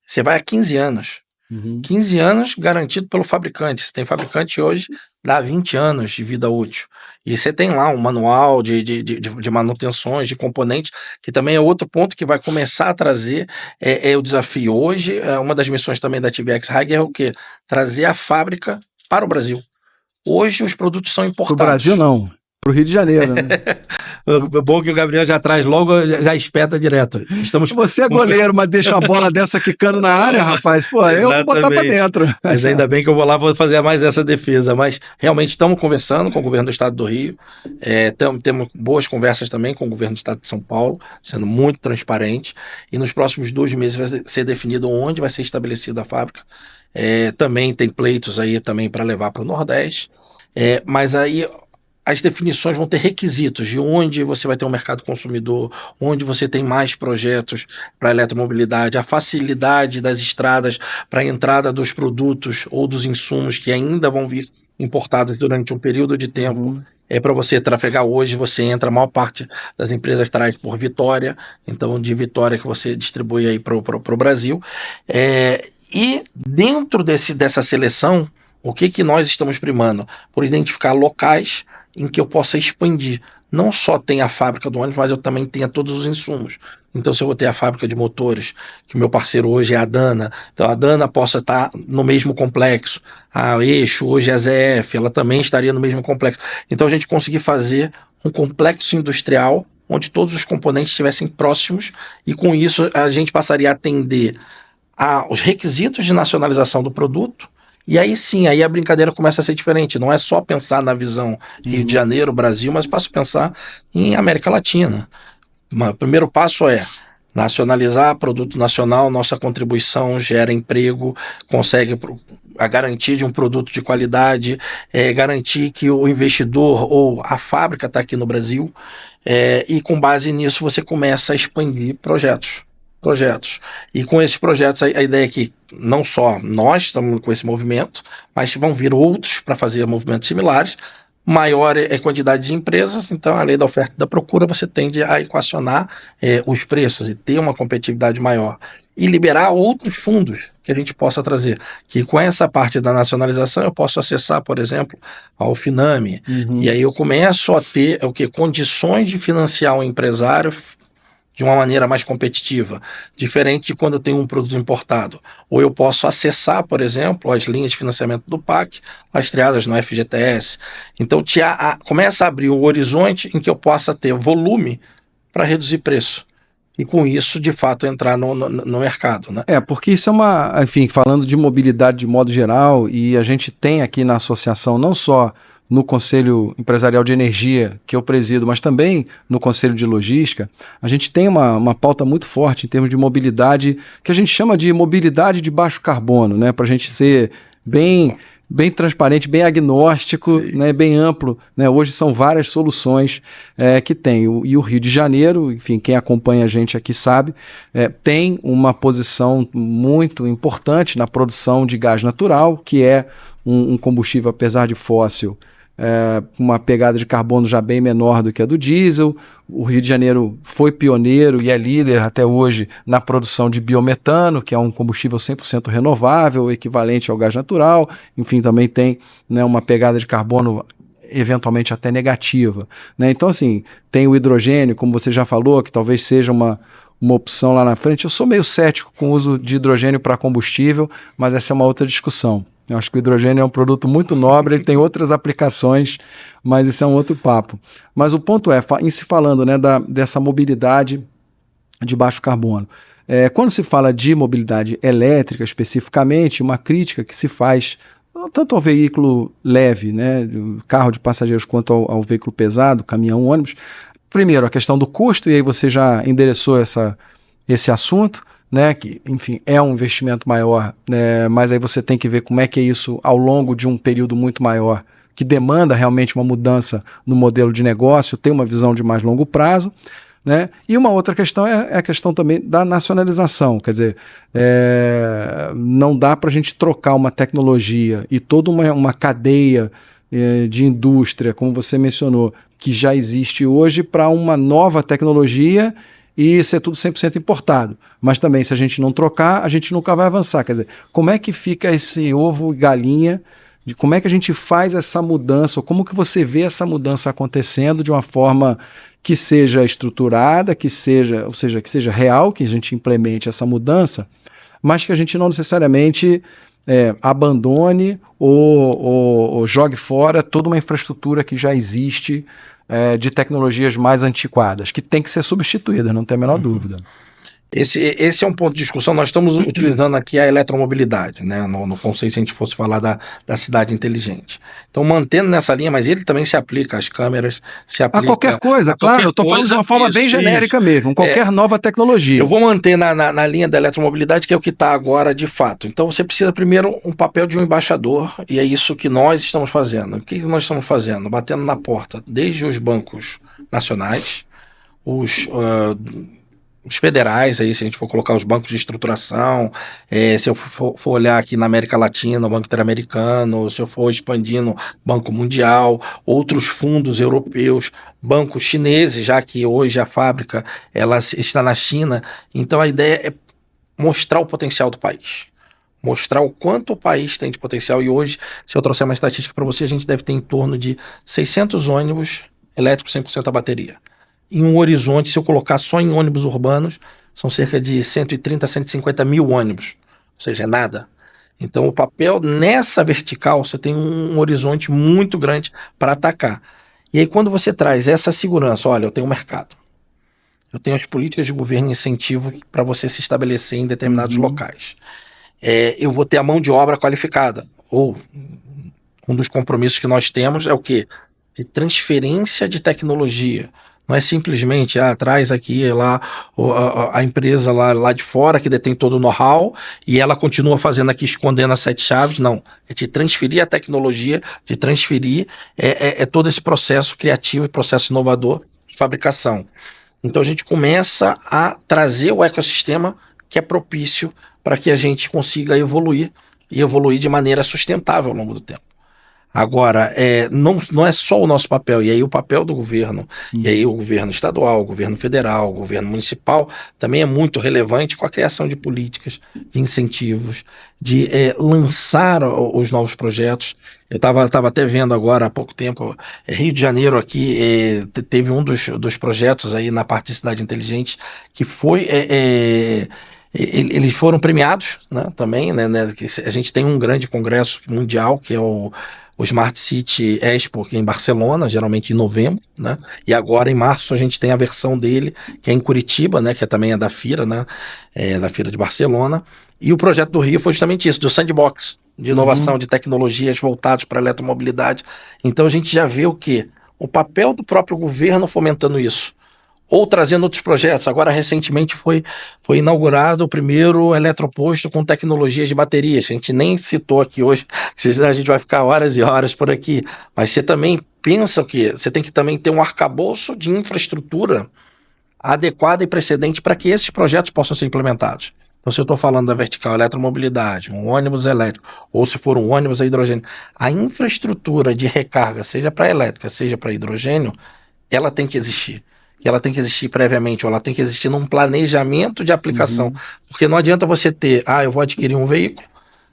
você vai a 15 anos. 15 anos garantido pelo fabricante. Você tem fabricante hoje, dá 20 anos de vida útil. E você tem lá um manual de manutenções, de componentes, que também é outro ponto que vai começar a trazer o desafio. Hoje, uma das missões também da TVX High é o quê? Trazer a fábrica para o Brasil. Hoje os produtos são importados. Para o Brasil não, para o Rio de Janeiro, né? O bom que o Gabriel já traz logo, já espeta direto. Você é goleiro, mas deixa a bola dessa quicando na área, rapaz. Pô, eu vou botar pra dentro. Mas ainda bem que eu vou lá, vou fazer mais essa defesa. Mas realmente estamos conversando com o governo do estado do Rio. Temos boas conversas também com o governo do estado de São Paulo, sendo muito transparente. E nos próximos 2 meses vai ser definido onde vai ser estabelecida a fábrica. Também tem pleitos aí também para levar para o Nordeste. Mas aí as definições vão ter requisitos de onde você vai ter um mercado consumidor, onde você tem mais projetos para eletromobilidade, a facilidade das estradas para a entrada dos produtos ou dos insumos que ainda vão vir importados durante um período de tempo. Para você trafegar hoje, você entra, a maior parte das empresas traz por Vitória, então de Vitória que você distribui aí para o Brasil. E dentro dessa seleção, o que nós estamos primando? Por identificar locais em que eu possa expandir. Não só tem a fábrica do ônibus, mas eu também tenho todos os insumos. Então, se eu vou ter a fábrica de motores, que o meu parceiro hoje é a Dana, então a Dana possa estar no mesmo complexo. A Eixo hoje é a ZF, ela também estaria no mesmo complexo. Então, a gente conseguir fazer um complexo industrial onde todos os componentes estivessem próximos e, com isso, a gente passaria a atender aos requisitos de nacionalização do produto. E aí sim, aí a brincadeira começa a ser diferente. Não é só pensar na visão Rio de Janeiro, Brasil, mas passo a pensar em América Latina. O primeiro passo é nacionalizar produto nacional, nossa contribuição gera emprego, consegue a garantia de um produto de qualidade, garantir que o investidor ou a fábrica está aqui no Brasil, e com base nisso você começa a expandir projetos. E com esses projetos, a ideia é que não só nós estamos com esse movimento, mas vão vir outros para fazer movimentos similares. Maior é a quantidade de empresas, então a lei da oferta e da procura, você tende a equacionar os preços e ter uma competitividade maior. E liberar outros fundos que a gente possa trazer. Que com essa parte da nacionalização eu posso acessar, por exemplo, ao Finame. E aí eu começo a ter condições de financiar um empresário de uma maneira mais competitiva, diferente de quando eu tenho um produto importado. Ou eu posso acessar, por exemplo, as linhas de financiamento do PAC, lastreadas no FGTS. Então começa a abrir um horizonte em que eu possa ter volume para reduzir preço. E com isso, de fato, entrar no mercado, né? Porque isso é enfim, falando de mobilidade de modo geral, e a gente tem aqui na associação não só no Conselho Empresarial de Energia, que eu presido, mas também no Conselho de Logística, a gente tem uma pauta muito forte em termos de mobilidade, que a gente chama de mobilidade de baixo carbono, né? Para a gente ser bem transparente, bem agnóstico, né, bem amplo, né? Hoje são várias soluções que tem. E o Rio de Janeiro, enfim, quem acompanha a gente aqui sabe, tem uma posição muito importante na produção de gás natural, que é um combustível, apesar de fóssil, uma pegada de carbono já bem menor do que a do diesel. O Rio de Janeiro foi pioneiro e é líder até hoje na produção de biometano, que é um combustível 100% renovável, equivalente ao gás natural. Enfim, também tem, né, uma pegada de carbono eventualmente até negativa, né? Então, assim, tem o hidrogênio, como você já falou, que talvez seja uma opção lá na frente. Eu sou meio cético com o uso de hidrogênio para combustível, mas essa é uma outra discussão. Eu acho que o hidrogênio é um produto muito nobre, ele tem outras aplicações, mas isso é um outro papo. Mas o ponto é, em se falando, né, dessa mobilidade de baixo carbono, quando se fala de mobilidade elétrica especificamente, uma crítica que se faz tanto ao veículo leve, né, carro de passageiros, quanto ao veículo pesado, caminhão, ônibus. Primeiro, a questão do custo, e aí você já endereçou esse assunto, né, que, enfim, é um investimento maior, né, mas aí você tem que ver como é que é isso ao longo de um período muito maior, que demanda realmente uma mudança no modelo de negócio, tem uma visão de mais longo prazo, né? E uma outra questão é a questão também da nacionalização, quer dizer, não dá para a gente trocar uma tecnologia e toda uma cadeia de indústria, como você mencionou, que já existe hoje, para uma nova tecnologia e ser tudo 100% importado. Mas também, se a gente não trocar, a gente nunca vai avançar. Quer dizer, como é que fica esse ovo e galinha, de como é que a gente faz essa mudança, ou como que você vê essa mudança acontecendo de uma forma que seja estruturada, que seja real, que a gente implemente essa mudança, mas que a gente não necessariamente abandone ou jogue fora toda uma infraestrutura que já existe de tecnologias mais antiquadas, que tem que ser substituída, não tem a menor dúvida. Esse é um ponto de discussão. Nós estamos utilizando aqui a eletromobilidade, né? No conceito, se a gente fosse falar da cidade inteligente. Então, mantendo nessa linha, mas ele também se aplica às câmeras, se aplica a qualquer coisa, claro. Eu estou falando de uma forma bem genérica mesmo, qualquer nova tecnologia. Eu vou manter na linha da eletromobilidade, que é o que está agora de fato. Então, você precisa primeiro um papel de um embaixador, e é isso que nós estamos fazendo. O que nós estamos fazendo? Batendo na porta, desde os bancos nacionais, os federais, aí, se a gente for colocar os bancos de estruturação, se eu for olhar aqui na América Latina, o Banco Interamericano, se eu for expandindo Banco Mundial, outros fundos europeus, bancos chineses, já que hoje a fábrica ela está na China. Então a ideia é mostrar o potencial do país. Mostrar o quanto o país tem de potencial. E hoje, se eu trouxer uma estatística para você, a gente deve ter em torno de 600 ônibus elétricos 100% a bateria. Em um horizonte, se eu colocar só em ônibus urbanos, são cerca de 130 a 150 mil ônibus. Ou seja, é nada. Então, o papel nessa vertical, você tem um horizonte muito grande para atacar. E aí, quando você traz essa segurança, olha, eu tenho um mercado. Eu tenho as políticas de governo e incentivo para você se estabelecer em determinados locais. Eu vou ter a mão de obra qualificada. Ou um dos compromissos que nós temos é o quê? Transferência de tecnologia. Não é simplesmente, traz aqui lá a empresa lá de fora que detém todo o know-how e ela continua fazendo aqui, escondendo as 7 chaves. Não, é de transferir a tecnologia, de transferir todo esse processo criativo e processo inovador de fabricação. Então a gente começa a trazer o ecossistema que é propício para que a gente consiga evoluir e evoluir de maneira sustentável ao longo do tempo. Agora, não é só o nosso papel, e aí o papel do governo, e aí o governo estadual, o governo federal, o governo municipal, também é muito relevante com a criação de políticas, de incentivos, de lançar os novos projetos. Eu estava até vendo agora há pouco tempo, Rio de Janeiro aqui teve um dos projetos aí na parte de cidade inteligente que foi... eles foram premiados, né, também, né, que a gente tem um grande congresso mundial, que é o Smart City Expo, aqui em Barcelona, geralmente em novembro, né, e agora em março a gente tem a versão dele, que é em Curitiba, né, que também é da FIRA, né, da FIRA de Barcelona, e o projeto do Rio foi justamente isso, do sandbox, de inovação, de tecnologias voltadas para a eletromobilidade. Então a gente já vê o quê? O papel do próprio governo fomentando isso, ou trazendo outros projetos. Agora, recentemente, foi inaugurado o primeiro eletroposto com tecnologias de baterias. A gente nem citou aqui hoje, senão a gente vai ficar horas e horas por aqui. Mas você também pensa que você tem que também ter um arcabouço de infraestrutura adequada e precedente para que esses projetos possam ser implementados. Então, se eu estou falando da vertical eletromobilidade, um ônibus elétrico, ou se for um ônibus a hidrogênio, a infraestrutura de recarga, seja para elétrica, seja para hidrogênio, ela tem que existir. E ela tem que existir previamente, ou ela tem que existir num planejamento de aplicação. Porque não adianta você ter, eu vou adquirir um veículo,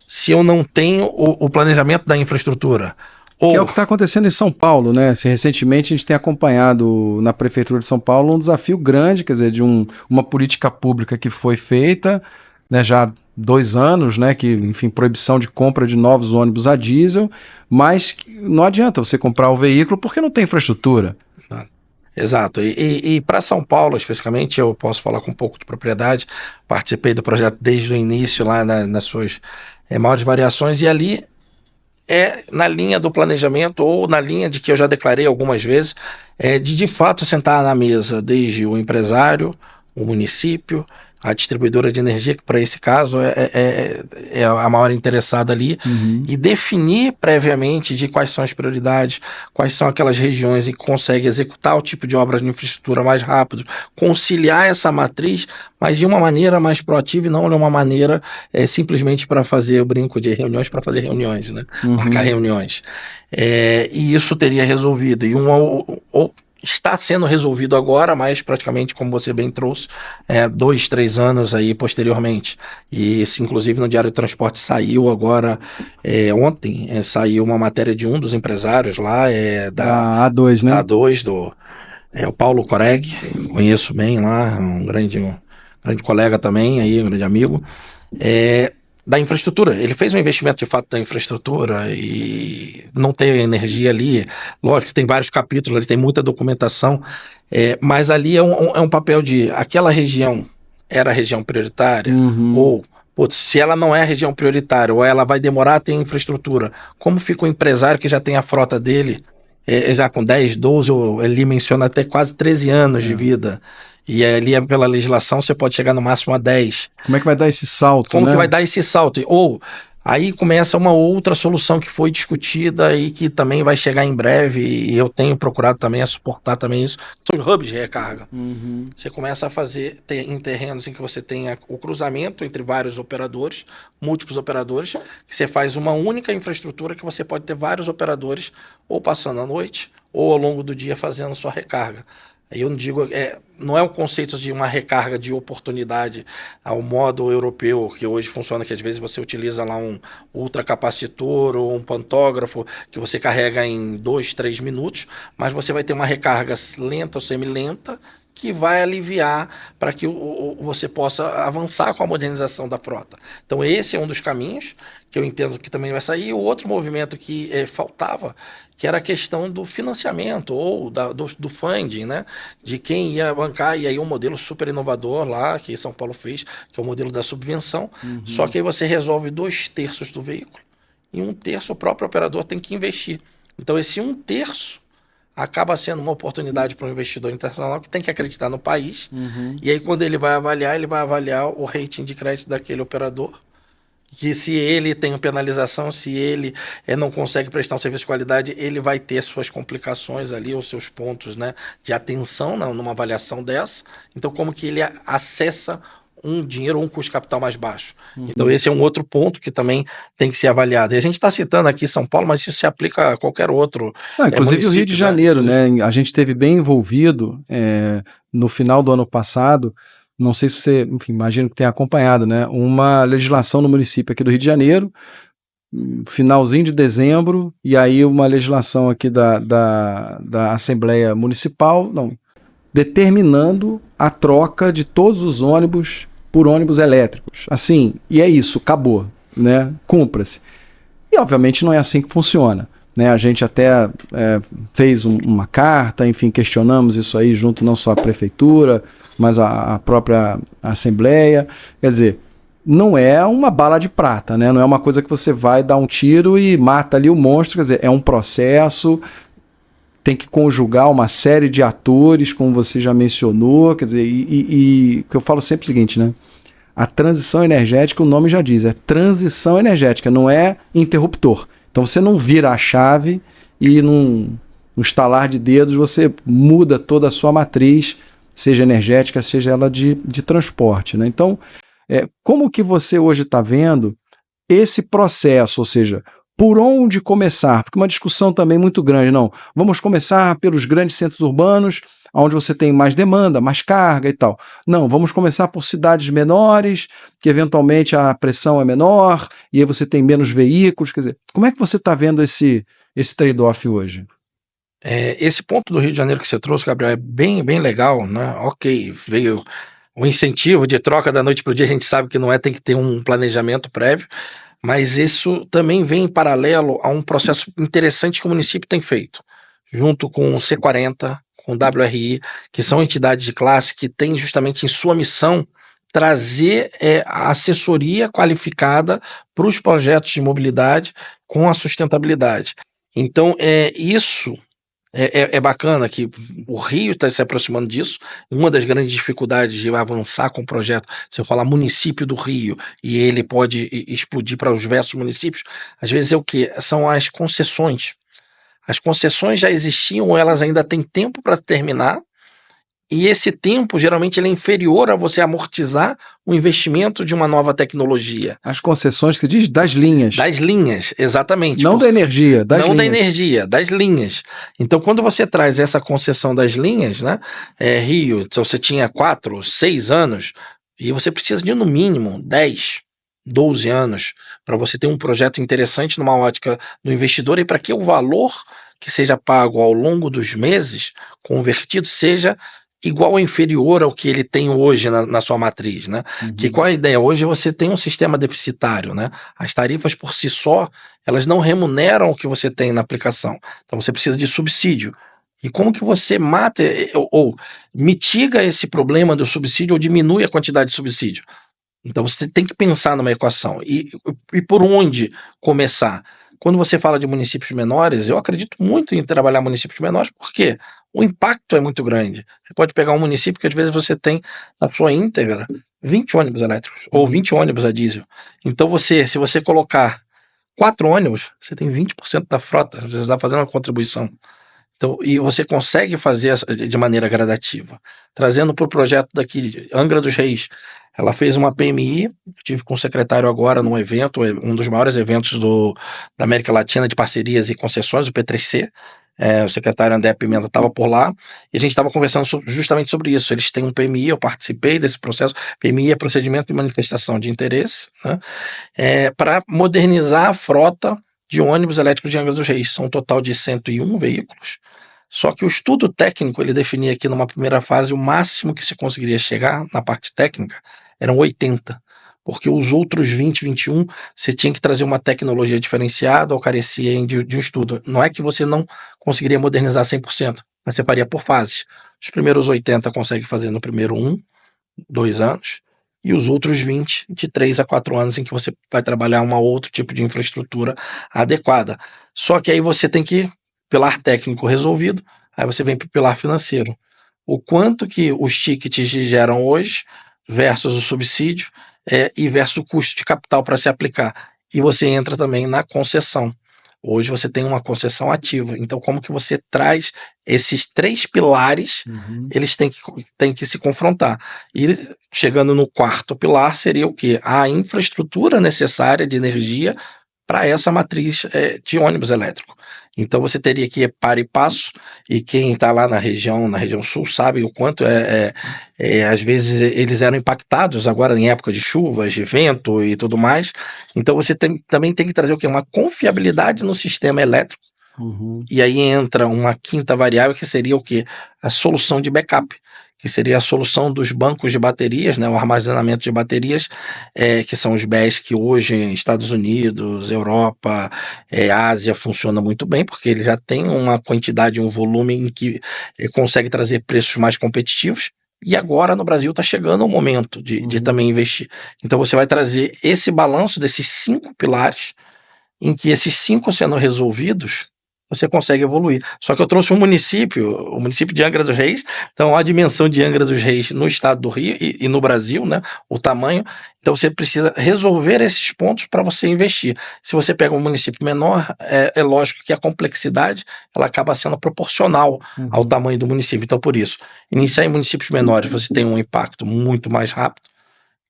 se eu não tenho o planejamento da infraestrutura. Que é o que está acontecendo em São Paulo, né? Recentemente a gente tem acompanhado na Prefeitura de São Paulo um desafio grande, quer dizer, de uma política pública que foi feita, né, já há 2 anos, né, que, enfim, proibição de compra de novos ônibus a diesel, mas não adianta você comprar o veículo porque não tem infraestrutura. Exato, e para São Paulo especificamente, eu posso falar com um pouco de propriedade, participei do projeto desde o início lá nas suas maiores variações, e ali na linha do planejamento, ou na linha de que eu já declarei algumas vezes, de fato sentar na mesa desde o empresário, o município, a distribuidora de energia, que para esse caso é a maior interessada ali, e definir previamente de quais são as prioridades, quais são aquelas regiões em que consegue executar o tipo de obras de infraestrutura mais rápido, conciliar essa matriz, mas de uma maneira mais proativa e não de uma maneira simplesmente para fazer, eu brinco de reuniões, para fazer reuniões, né? Marcar reuniões. E isso teria resolvido. E está sendo resolvido agora, mas praticamente, como você bem trouxe, 2, 3 anos aí posteriormente. E isso, inclusive, no Diário do Transporte saiu agora, ontem, saiu uma matéria de um dos empresários lá, da A2, né? Da A2, o Paulo Coreg, conheço bem lá, um grande colega também, aí, um grande amigo, da infraestrutura. Ele fez um investimento de fato da infraestrutura e não tem energia ali. Lógico que tem vários capítulos, ali tem muita documentação, mas ali é um papel de aquela região era a região prioritária, ou putz, se ela não é a região prioritária, ou ela vai demorar a ter infraestrutura, como fica o empresário que já tem a frota dele, já com 10, 12, ou ele menciona até quase 13 anos de vida. E ali, pela legislação, você pode chegar no máximo a 10. Como é que vai dar esse salto, Como né? que vai dar esse salto? Ou aí começa uma outra solução que foi discutida e que também vai chegar em breve, e eu tenho procurado também a suportar também isso, são os hubs de recarga. Você começa a fazer em terrenos em que você tenha o cruzamento entre vários operadores, múltiplos operadores, que você faz uma única infraestrutura que você pode ter vários operadores ou passando a noite ou ao longo do dia fazendo sua recarga. Aí eu não digo, não é um conceito de uma recarga de oportunidade ao modo europeu, que hoje funciona, que às vezes você utiliza lá um ultracapacitor ou um pantógrafo, que você carrega em 2, 3 minutos, mas você vai ter uma recarga lenta ou semi-lenta, que vai aliviar para que você possa avançar com a modernização da frota. Então esse é um dos caminhos que eu entendo que também vai sair. E o outro movimento que faltava, que era a questão do financiamento ou do funding, né? De quem ia bancar, e aí um modelo super inovador lá, que São Paulo fez, que é o modelo da subvenção, só que aí você resolve 2/3 do veículo, e 1/3 o próprio operador tem que investir. Então esse 1/3 acaba sendo uma oportunidade para um investidor internacional que tem que acreditar no país, e aí quando ele vai avaliar o rating de crédito daquele operador, que se ele tem penalização, se ele não consegue prestar um serviço de qualidade, ele vai ter suas complicações ali, os seus pontos, né, de atenção numa avaliação dessa. Então como que ele acessa um dinheiro ou um custo de capital mais baixo. Então esse é um outro ponto que também tem que ser avaliado. E a gente está citando aqui São Paulo, mas isso se aplica a qualquer outro inclusive o Rio de Janeiro, né? A gente esteve bem envolvido no final do ano passado, não sei se você, enfim, imagino que tenha acompanhado, né? Uma legislação no município aqui do Rio de Janeiro, finalzinho de dezembro, e aí uma legislação aqui da Assembleia Municipal, determinando a troca de todos os ônibus por ônibus elétricos. Assim, e é isso, acabou, né? Cumpra-se. E obviamente não é assim que funciona, né? A gente até fez uma carta, enfim, questionamos isso aí junto não só à prefeitura, mas à própria Assembleia. Quer dizer, não é uma bala de prata, né? Não é uma coisa que você vai dar um tiro e mata ali o monstro. Quer dizer, é um processo, tem que conjugar uma série de atores, como você já mencionou, quer dizer, e que eu falo sempre o seguinte, né? A transição energética, o nome já diz, é transição energética, não é interruptor. Então você não vira a chave e num estalar de dedos você muda toda a sua matriz, seja energética, seja ela de transporte, né? Então, como que você hoje está vendo esse processo, ou seja, por onde começar? Porque uma discussão também muito grande, vamos começar pelos grandes centros urbanos, onde você tem mais demanda, mais carga e tal. Não, vamos começar por cidades menores, que eventualmente a pressão é menor, e aí você tem menos veículos. Quer dizer, como é que você está vendo esse trade-off hoje? Esse ponto do Rio de Janeiro que você trouxe, Gabriel, é bem, bem legal, né? Ok, veio o incentivo de troca da noite para o dia, a gente sabe que não tem que ter um planejamento prévio, mas isso também vem em paralelo a um processo interessante que o município tem feito, junto com o C40, com o WRI, que são entidades de classe que têm justamente em sua missão trazer a assessoria qualificada para os projetos de mobilidade com a sustentabilidade. Então, isso é bacana que o Rio está se aproximando disso. Uma das grandes dificuldades de avançar com o projeto, se eu falar município do Rio, e ele pode explodir para os diversos municípios, às vezes é o quê? São as concessões. As concessões já existiam, ou elas ainda têm tempo para terminar, e esse tempo geralmente ele é inferior a você amortizar o investimento de uma nova tecnologia. As concessões que diz das linhas. Das linhas, exatamente. Não da energia, das linhas. Não da energia, das linhas. Então, quando você traz essa concessão das linhas, né, Rio, se você tinha 4, 6 anos, e você precisa de no mínimo 10, 12 anos para você ter um projeto interessante numa ótica do investidor, e para que o valor que seja pago ao longo dos meses convertido seja igual ou inferior ao que ele tem hoje na sua matriz, né? Que qual é a ideia? Hoje você tem um sistema deficitário, né? As tarifas por si só, elas não remuneram o que você tem na aplicação. Então você precisa de subsídio. E como que você mata ou mitiga esse problema do subsídio ou diminui a quantidade de subsídio? Então você tem que pensar numa equação. E por onde começar? Quando você fala de municípios menores, eu acredito muito em trabalhar municípios menores, porque o impacto é muito grande. Você pode pegar um município que às vezes você tem na sua íntegra 20 ônibus elétricos ou 20 ônibus a diesel. Então se você colocar 4 ônibus, você tem 20% da frota, você está fazendo uma contribuição. Então, e você consegue fazer de maneira gradativa. Trazendo para o projeto daqui de Angra dos Reis, ela fez uma PMI, eu tive com o secretário agora num evento, um dos maiores eventos da América Latina de parcerias e concessões, o P3C. O secretário André Pimenta estava por lá e a gente estava conversando justamente sobre isso. Eles têm um PMI, eu participei desse processo. PMI é procedimento de manifestação de interesse, né? Para modernizar a frota de ônibus elétricos de Angra dos Reis. São um total de 101 veículos. Só que o estudo técnico, ele definia aqui numa primeira fase, o máximo que se conseguiria chegar na parte técnica eram 80. Porque os outros 20, 21, você tinha que trazer uma tecnologia diferenciada ou carecia de um estudo. Não é que você não conseguiria modernizar 100%, mas você faria por fases. Os primeiros 80 consegue fazer no primeiro 2 anos, e os outros 20 de 3 a 4 anos em que você vai trabalhar um outro tipo de infraestrutura adequada. Só que aí você tem que, pilar técnico resolvido, aí você vem para o pilar financeiro. O quanto que os tickets geram hoje versus o subsídio e versus o custo de capital para se aplicar. E você entra também na concessão. Hoje você tem uma concessão ativa. Então, como que você traz esses 3 pilares, eles têm que se confrontar. E chegando no 4º pilar, seria o quê? A infraestrutura necessária de energia para essa matriz de ônibus elétrico. Então você teria que ir para e passo, e quem está lá na região sul sabe o quanto às vezes eles eram impactados agora em época de chuvas, de vento e tudo mais. Então você também tem que trazer o quê? Uma confiabilidade no sistema elétrico. E aí entra uma 5ª variável, que seria o quê? A solução de backup, que seria a solução dos bancos de baterias, né, o armazenamento de baterias, que são os BES, que hoje em Estados Unidos, Europa, Ásia funciona muito bem, porque eles já têm uma quantidade, um volume em que consegue trazer preços mais competitivos. E agora no Brasil está chegando o momento de também investir. Então você vai trazer esse balanço desses 5 pilares, em que esses 5 sendo resolvidos, você consegue evoluir. Só que eu trouxe o município de Angra dos Reis, então a dimensão de Angra dos Reis no estado do Rio e no Brasil, né, o tamanho, então você precisa resolver esses pontos para você investir. Se você pega um município menor, é lógico que a complexidade ela acaba sendo proporcional ao tamanho do município. Então, por isso, iniciar em municípios menores, você tem um impacto muito mais rápido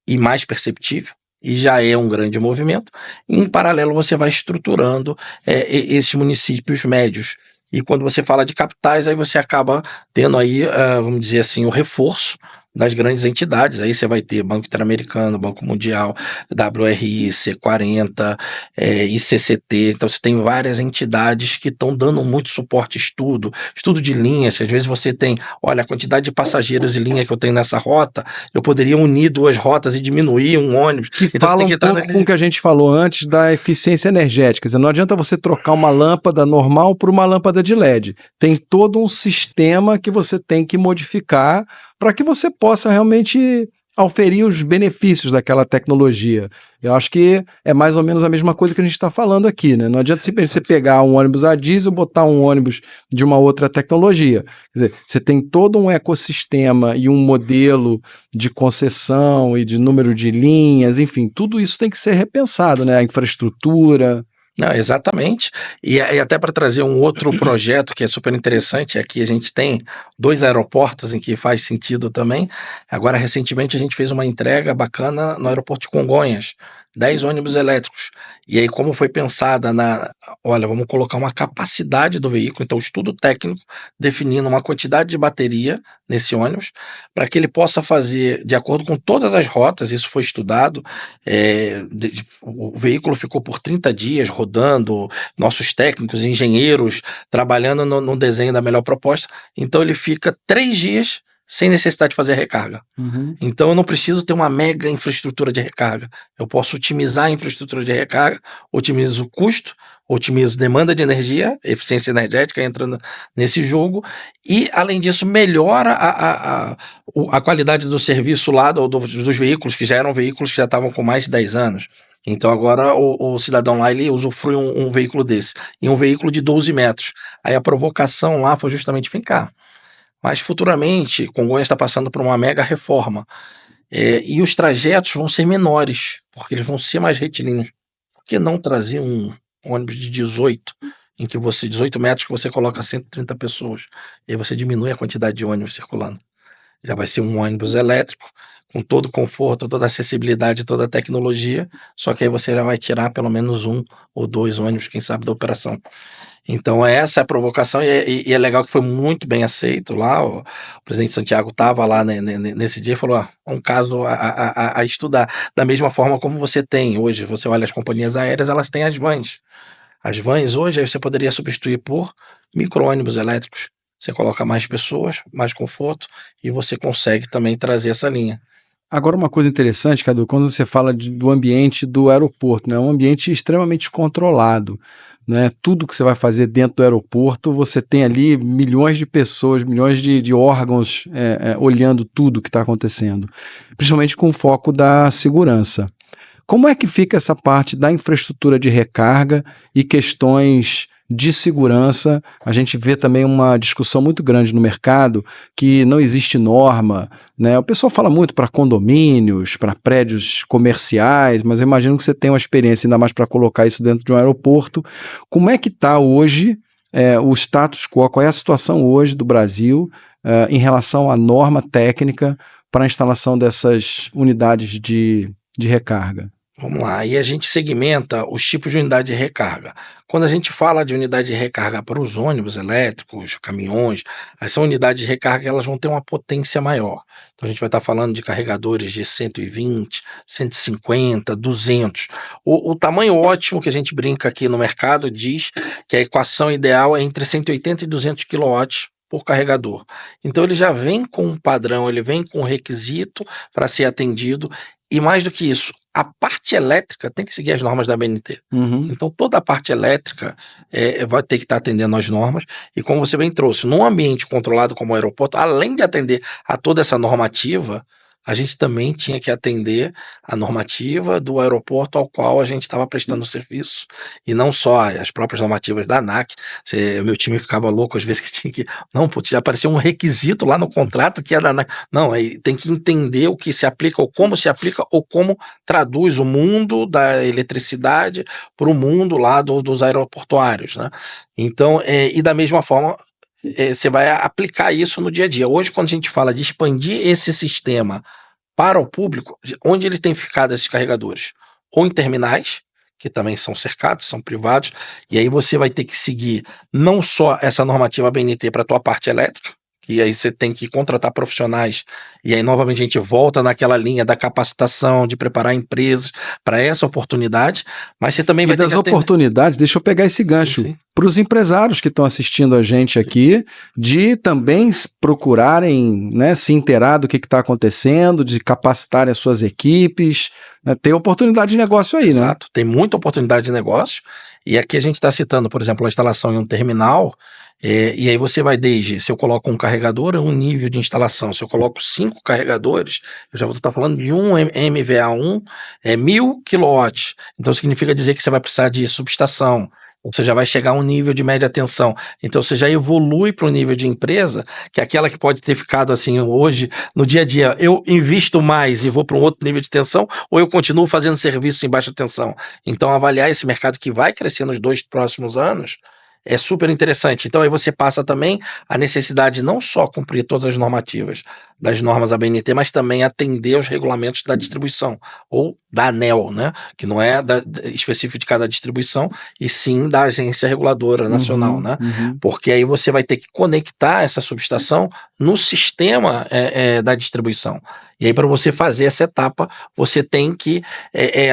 e mais perceptível, e já é um grande movimento. E, em paralelo, você vai estruturando esses municípios médios. E quando você fala de capitais, aí você acaba tendo aí, vamos dizer assim, o reforço das grandes entidades. Aí você vai ter Banco Interamericano, Banco Mundial, WRI, C40, ICCT. Então você tem várias entidades que estão dando muito suporte, estudo de linhas, que às vezes você tem, olha, a quantidade de passageiros e linha que eu tenho nessa rota, eu poderia unir 2 rotas e diminuir um ônibus. Que então fala um pouco com o que a gente falou antes da eficiência energética. Quer dizer, não adianta você trocar uma lâmpada normal por uma lâmpada de LED. Tem todo um sistema que você tem que modificar para que você possa realmente auferir os benefícios daquela tecnologia. Eu acho que é mais ou menos a mesma coisa que a gente está falando aqui, né? Não adianta você pegar um ônibus a diesel e botar um ônibus de uma outra tecnologia. Quer dizer, você tem todo um ecossistema e um modelo de concessão e de número de linhas, enfim, tudo isso tem que ser repensado, né? A infraestrutura. Não, exatamente. E até para trazer um outro projeto que é super interessante, aqui a gente tem 2 aeroportos em que faz sentido também. Agora, recentemente, a gente fez uma entrega bacana no aeroporto de Congonhas, 10 ônibus elétricos. E aí, como foi pensada olha, vamos colocar uma capacidade do veículo, então estudo técnico definindo uma quantidade de bateria nesse ônibus, para que ele possa fazer, de acordo com todas as rotas, isso foi estudado, o veículo ficou por 30 dias rodando, nossos técnicos, engenheiros, trabalhando no desenho da melhor proposta, então ele fica 3 dias sem necessidade de fazer recarga. Então eu não preciso ter uma mega infraestrutura de recarga. Eu posso otimizar a infraestrutura de recarga, otimizo o custo, otimizo demanda de energia, eficiência energética entrando nesse jogo, e além disso melhora a qualidade do serviço lá dos veículos, que já eram veículos que já estavam com mais de 10 anos. Então agora o cidadão lá, ele usufrui um veículo desse, e um veículo de 12 metros. Aí a provocação lá foi justamente, vem cá, mas futuramente Congonhas está passando por uma mega reforma, e os trajetos vão ser menores, porque eles vão ser mais retilíneos. Por que não trazer um ônibus de 18, em que 18 metros que você coloca 130 pessoas, e aí você diminui a quantidade de ônibus circulando. Já vai ser um ônibus elétrico, com todo o conforto, toda a acessibilidade, toda a tecnologia, só que aí você já vai tirar pelo menos 1 ou 2 ônibus, quem sabe, da operação. Então essa é a provocação, e é legal que foi muito bem aceito lá. O presidente Santiago estava lá nesse dia e falou, um caso a estudar. Da mesma forma como você tem hoje, você olha as companhias aéreas, elas têm as vans. As vans hoje aí você poderia substituir por micro-ônibus elétricos. Você coloca mais pessoas, mais conforto, e você consegue também trazer essa linha. Agora, uma coisa interessante, Cadu, quando você fala do ambiente do aeroporto, né? É um ambiente extremamente controlado, né? Tudo que você vai fazer dentro do aeroporto, você tem ali milhões de pessoas, milhões de órgãos olhando tudo que está acontecendo, principalmente com o foco da segurança. Como é que fica essa parte da infraestrutura de recarga e questões de segurança? A gente vê também uma discussão muito grande no mercado que não existe norma, né? O pessoal fala muito para condomínios, para prédios comerciais, mas eu imagino que você tem uma experiência ainda mais para colocar isso dentro de um aeroporto. Como é que está hoje o status quo, qual é a situação hoje do Brasil em relação à norma técnica para a instalação dessas unidades de recarga? Vamos lá, aí a gente segmenta os tipos de unidade de recarga. Quando a gente fala de unidade de recarga para os ônibus elétricos, caminhões, são unidades de recarga que elas vão ter uma potência maior. Então a gente vai estar falando de carregadores de 120, 150, 200. O tamanho ótimo que a gente brinca aqui no mercado diz que a equação ideal é entre 180 e 200 kW por carregador. Então ele já vem com um padrão, ele vem com um requisito para ser atendido, e mais do que isso, a parte elétrica tem que seguir as normas da ABNT. Então toda a parte elétrica vai ter que estar atendendo às normas, e como você bem trouxe, num ambiente controlado como o aeroporto, além de atender a toda essa normativa, a gente também tinha que atender a normativa do aeroporto ao qual a gente estava prestando serviço, e não só as próprias normativas da ANAC. O meu time ficava louco às vezes que tinha que... Não, pô, já apareceu um requisito lá no contrato que é da ANAC. Não, aí tem que entender o que se aplica, ou como se aplica, ou como traduz o mundo da eletricidade para o mundo lá dos aeroportuários, né? Então, e da mesma forma, você vai aplicar isso no dia a dia. Hoje, quando a gente fala de expandir esse sistema para o público, onde ele tem ficado esses carregadores? Ou em terminais, que também são cercados, são privados, e aí você vai ter que seguir não só essa normativa ABNT para a tua parte elétrica, que aí você tem que contratar profissionais, e aí novamente a gente volta naquela linha da capacitação, de preparar empresas para essa oportunidade, mas você também vai ter que atender... oportunidades, deixa eu pegar esse gancho para os empresários que estão assistindo a gente aqui, de também procurarem, né, se inteirar do que está acontecendo, de capacitarem as suas equipes, né, tem oportunidade de negócio aí, né? Exato, tem muita oportunidade de negócio, e aqui a gente está citando, por exemplo, a instalação em um terminal. E aí você vai desde, se eu coloco um carregador, um nível de instalação. Se eu coloco 5 carregadores, eu já vou estar falando de um MVA1, 1000 kW. Então significa dizer que você vai precisar de subestação. Você já vai chegar a um nível de média tensão. Então você já evolui para um nível de empresa, que é aquela que pode ter ficado assim hoje, no dia a dia, eu invisto mais e vou para um outro nível de tensão, ou eu continuo fazendo serviço em baixa tensão. Então avaliar esse mercado que vai crescer nos 2 próximos anos é super interessante. Então aí você passa também a necessidade de não só cumprir todas as normativas das normas ABNT, mas também atender os regulamentos da distribuição, ou da ANEEL, né? Que não é específico de cada distribuição, e sim da agência reguladora nacional, né? Porque aí você vai ter que conectar essa subestação no sistema da distribuição. E aí, para você fazer essa etapa, você tem que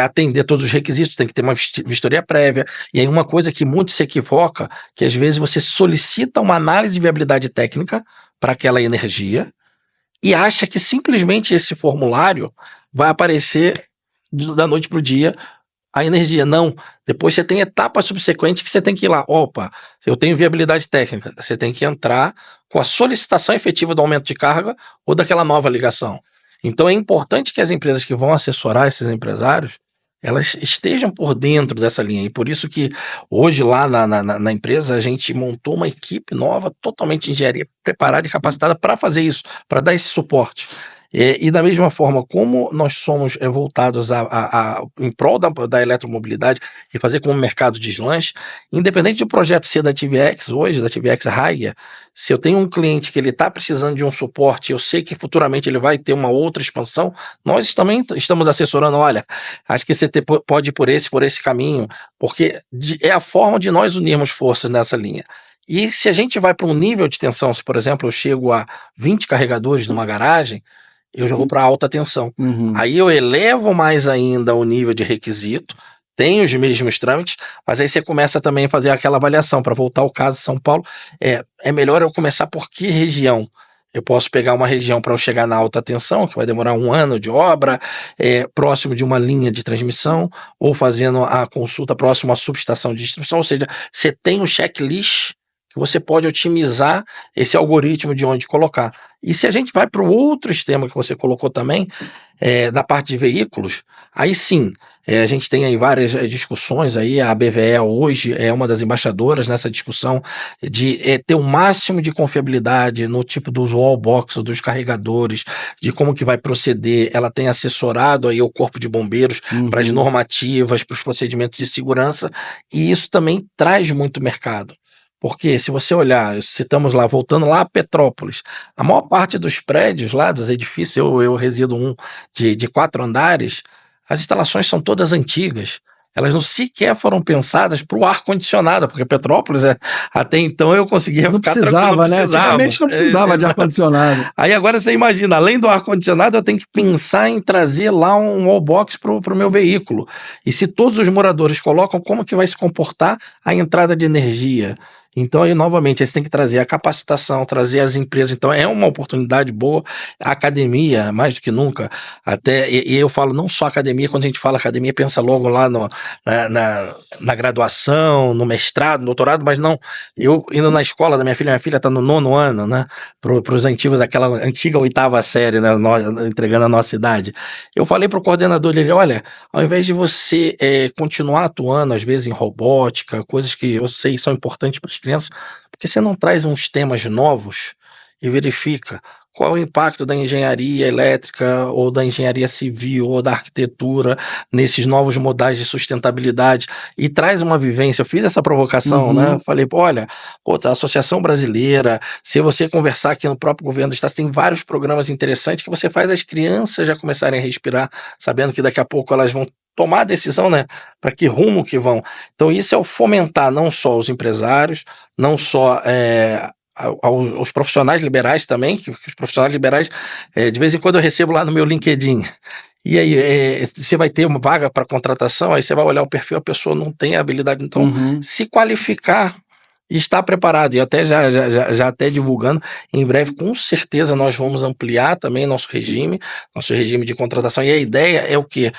atender todos os requisitos, tem que ter uma vistoria prévia. E aí, uma coisa que muito se equivoca, que às vezes você solicita uma análise de viabilidade técnica para aquela energia, e acha que simplesmente esse formulário vai aparecer da noite para o dia a energia. Não, depois você tem etapas subsequentes que você tem que ir lá. Opa, eu tenho viabilidade técnica. Você tem que entrar com a solicitação efetiva do aumento de carga ou daquela nova ligação. Então é importante que as empresas que vão assessorar esses empresários, elas estejam por dentro dessa linha. E por isso que hoje lá na empresa a gente montou uma equipe nova, totalmente de engenharia, preparada e capacitada para fazer isso, para dar esse suporte. E da mesma forma, como nós somos voltados em prol da eletromobilidade e fazer com o mercado deslanche, independente do projeto ser da TVX hoje, da TVX Haier, se eu tenho um cliente que ele está precisando de um suporte, eu sei que futuramente ele vai ter uma outra expansão, nós também estamos assessorando, olha, acho que você pode ir por esse caminho, porque é a forma de nós unirmos forças nessa linha. E se a gente vai para um nível de tensão, se por exemplo eu chego a 20 carregadores numa garagem, eu já vou para alta tensão. Aí eu elevo mais ainda o nível de requisito, tem os mesmos trâmites, mas aí você começa também a fazer aquela avaliação. Para voltar ao caso de São Paulo, é melhor eu começar por que região? Eu posso pegar uma região para eu chegar na alta tensão, que vai demorar 1 ano de obra, próximo de uma linha de transmissão, ou fazendo a consulta próximo à subestação de distribuição, ou seja, você tem um checklist que você pode otimizar esse algoritmo de onde colocar. E se a gente vai para o outro sistema que você colocou também, da parte de veículos, aí sim, a gente tem aí várias discussões, aí a BVE hoje é uma das embaixadoras nessa discussão de ter o máximo de confiabilidade no tipo dos wallbox, dos carregadores, de como que vai proceder. Ela tem assessorado aí o Corpo de Bombeiros para as normativas, para os procedimentos de segurança, e isso também traz muito mercado. Porque se você olhar, citamos lá, voltando lá a Petrópolis, a maior parte dos prédios lá, dos edifícios, eu resido de 4 andares, as instalações são todas antigas. Elas não sequer foram pensadas para o ar-condicionado, porque Petrópolis, até então eu conseguia Não ficar precisava, tranquilo, né? Antigamente não precisava de ar-condicionado. Aí agora você imagina, além do ar-condicionado, eu tenho que pensar em trazer lá um wallbox para o meu veículo. E se todos os moradores colocam, como que vai se comportar a entrada de energia? Então, aí, novamente, você tem que trazer a capacitação, trazer as empresas. Então, é uma oportunidade boa. A academia, mais do que nunca, e eu falo não só academia, quando a gente fala academia, pensa logo lá na graduação, no mestrado, no doutorado, mas não, eu indo na escola da minha filha está no 9º ano, né, para os antigos, aquela antiga 8ª série, né, entregando a nossa idade. Eu falei para o coordenador, ele, olha, ao invés de você continuar atuando, às vezes, em robótica, coisas que eu sei são importantes para as crianças, porque você não traz uns temas novos e verifica qual é o impacto da engenharia elétrica ou da engenharia civil ou da arquitetura nesses novos modais de sustentabilidade e traz uma vivência. Eu fiz essa provocação, né? Falei, olha, a Associação Brasileira, se você conversar aqui no próprio governo do estado, tem vários programas interessantes que você faz as crianças já começarem a respirar, sabendo que daqui a pouco elas vão tomar a decisão, né, para que rumo que vão. Então isso é o fomentar não só os empresários, não só aos profissionais liberais também, que os profissionais liberais, de vez em quando eu recebo lá no meu LinkedIn, e aí você vai ter uma vaga para contratação, aí você vai olhar o perfil, a pessoa não tem habilidade, então se qualificar e estar preparado, e até já até divulgando, em breve com certeza nós vamos ampliar também nosso regime de contratação, e a ideia é o quê?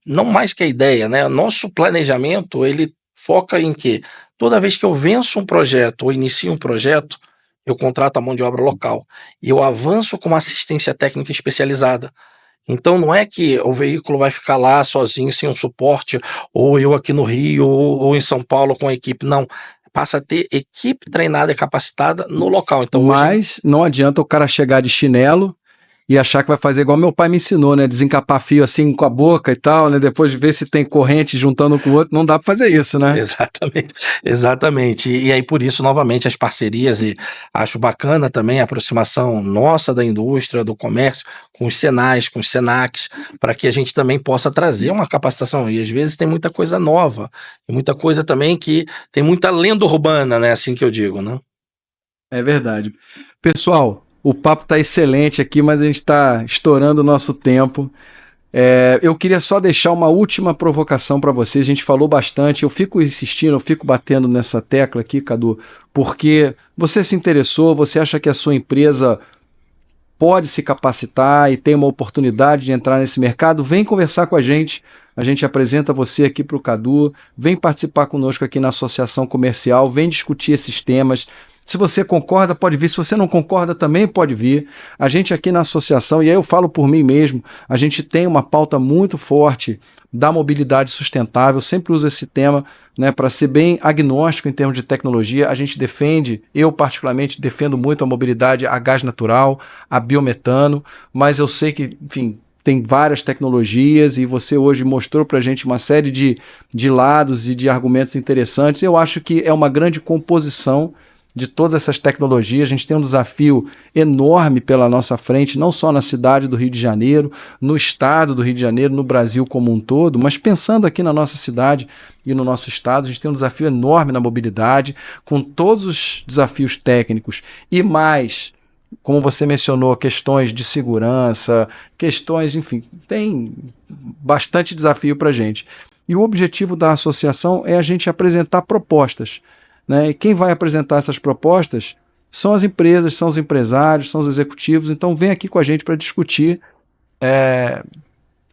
Não mais que a ideia, né? Nosso planejamento, ele foca em que toda vez que eu venço um projeto ou inicio um projeto, eu contrato a mão de obra local e eu avanço com uma assistência técnica especializada. Então não é que o veículo vai ficar lá sozinho, sem um suporte, ou eu aqui no Rio, ou em São Paulo com a equipe, não. Passa a ter equipe treinada e capacitada no local. Então, mas não adianta o cara chegar de chinelo e achar que vai fazer igual meu pai me ensinou, né? Desencapar fio assim com a boca e tal, né? Depois de ver se tem corrente juntando um com o outro, não dá para fazer isso, né? Exatamente. E aí por isso, novamente, as parcerias, e acho bacana também a aproximação nossa da indústria, do comércio, com os Senais, com os Senacs, para que a gente também possa trazer uma capacitação. E às vezes tem muita coisa nova, e muita coisa também que tem muita lenda urbana, né? Assim que eu digo, né? É verdade. Pessoal, o papo está excelente aqui, mas a gente está estourando o nosso tempo. Eu queria só deixar uma última provocação para vocês. A gente falou bastante, eu fico insistindo, eu fico batendo nessa tecla aqui, Cadu, porque você se interessou, você acha que a sua empresa pode se capacitar e tem uma oportunidade de entrar nesse mercado, vem conversar com a gente apresenta você aqui para o Cadu, vem participar conosco aqui na Associação Comercial, vem discutir esses temas. Se você concorda, pode vir. Se você não concorda, também pode vir. A gente aqui na associação, e aí eu falo por mim mesmo, a gente tem uma pauta muito forte da mobilidade sustentável. Sempre uso esse tema, né, para ser bem agnóstico em termos de tecnologia. A gente defende, eu particularmente defendo muito a mobilidade a gás natural, a biometano, mas eu sei que, enfim, tem várias tecnologias e você hoje mostrou para a gente uma série de lados e de argumentos interessantes. Eu acho que é uma grande composição de todas essas tecnologias. A gente tem um desafio enorme pela nossa frente, não só na cidade do Rio de Janeiro, no estado do Rio de Janeiro, no Brasil como um todo, mas pensando aqui na nossa cidade e no nosso estado, a gente tem um desafio enorme na mobilidade, com todos os desafios técnicos e mais, como você mencionou, questões de segurança, questões, enfim, tem bastante desafio para a gente. E o objetivo da associação é a gente apresentar propostas, né? E quem vai apresentar essas propostas são as empresas, são os empresários, são os executivos. Então vem aqui com a gente para discutir.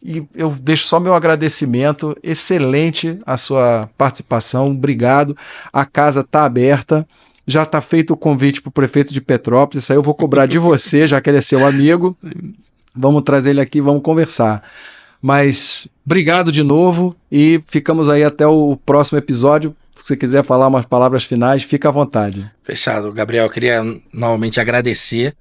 E eu deixo só meu agradecimento, excelente a sua participação, obrigado. A casa está aberta, já está feito o convite para o prefeito de Petrópolis, isso aí eu vou cobrar de você, já que ele é seu amigo. Vamos trazer ele aqui, vamos conversar. Mas obrigado de novo e ficamos aí até o próximo episódio. Se você quiser falar umas palavras finais, fica à vontade. Fechado. Gabriel, eu queria novamente agradecer.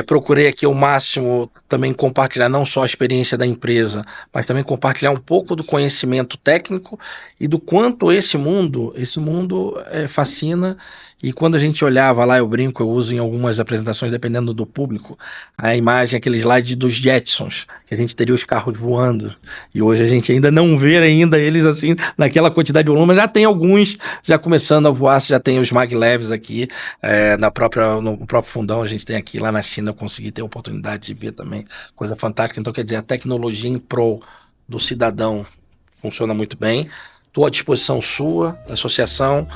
Procurei aqui ao máximo também compartilhar não só a experiência da empresa, mas também compartilhar um pouco do conhecimento técnico e do quanto esse mundo fascina. E quando a gente olhava lá, eu brinco, eu uso em algumas apresentações, dependendo do público, a imagem, aquele slide dos Jetsons, que a gente teria os carros voando. E hoje a gente ainda não vê ainda eles assim, naquela quantidade de volume, mas já tem alguns já começando a voar, já tem os maglevs aqui, no próprio fundão, a gente tem aqui lá na China, eu consegui ter a oportunidade de ver também, coisa fantástica. Então, quer dizer, a tecnologia em prol do cidadão funciona muito bem. Estou à disposição sua, da associação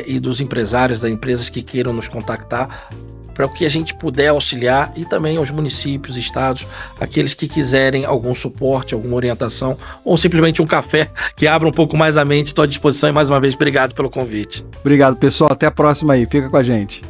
e dos empresários, das empresas que queiram nos contactar para o que a gente puder auxiliar e também aos municípios, estados, aqueles que quiserem algum suporte, alguma orientação ou simplesmente um café que abra um pouco mais a mente. Estou à disposição e mais uma vez, obrigado pelo convite. Obrigado, pessoal. Até a próxima aí. Fica com a gente.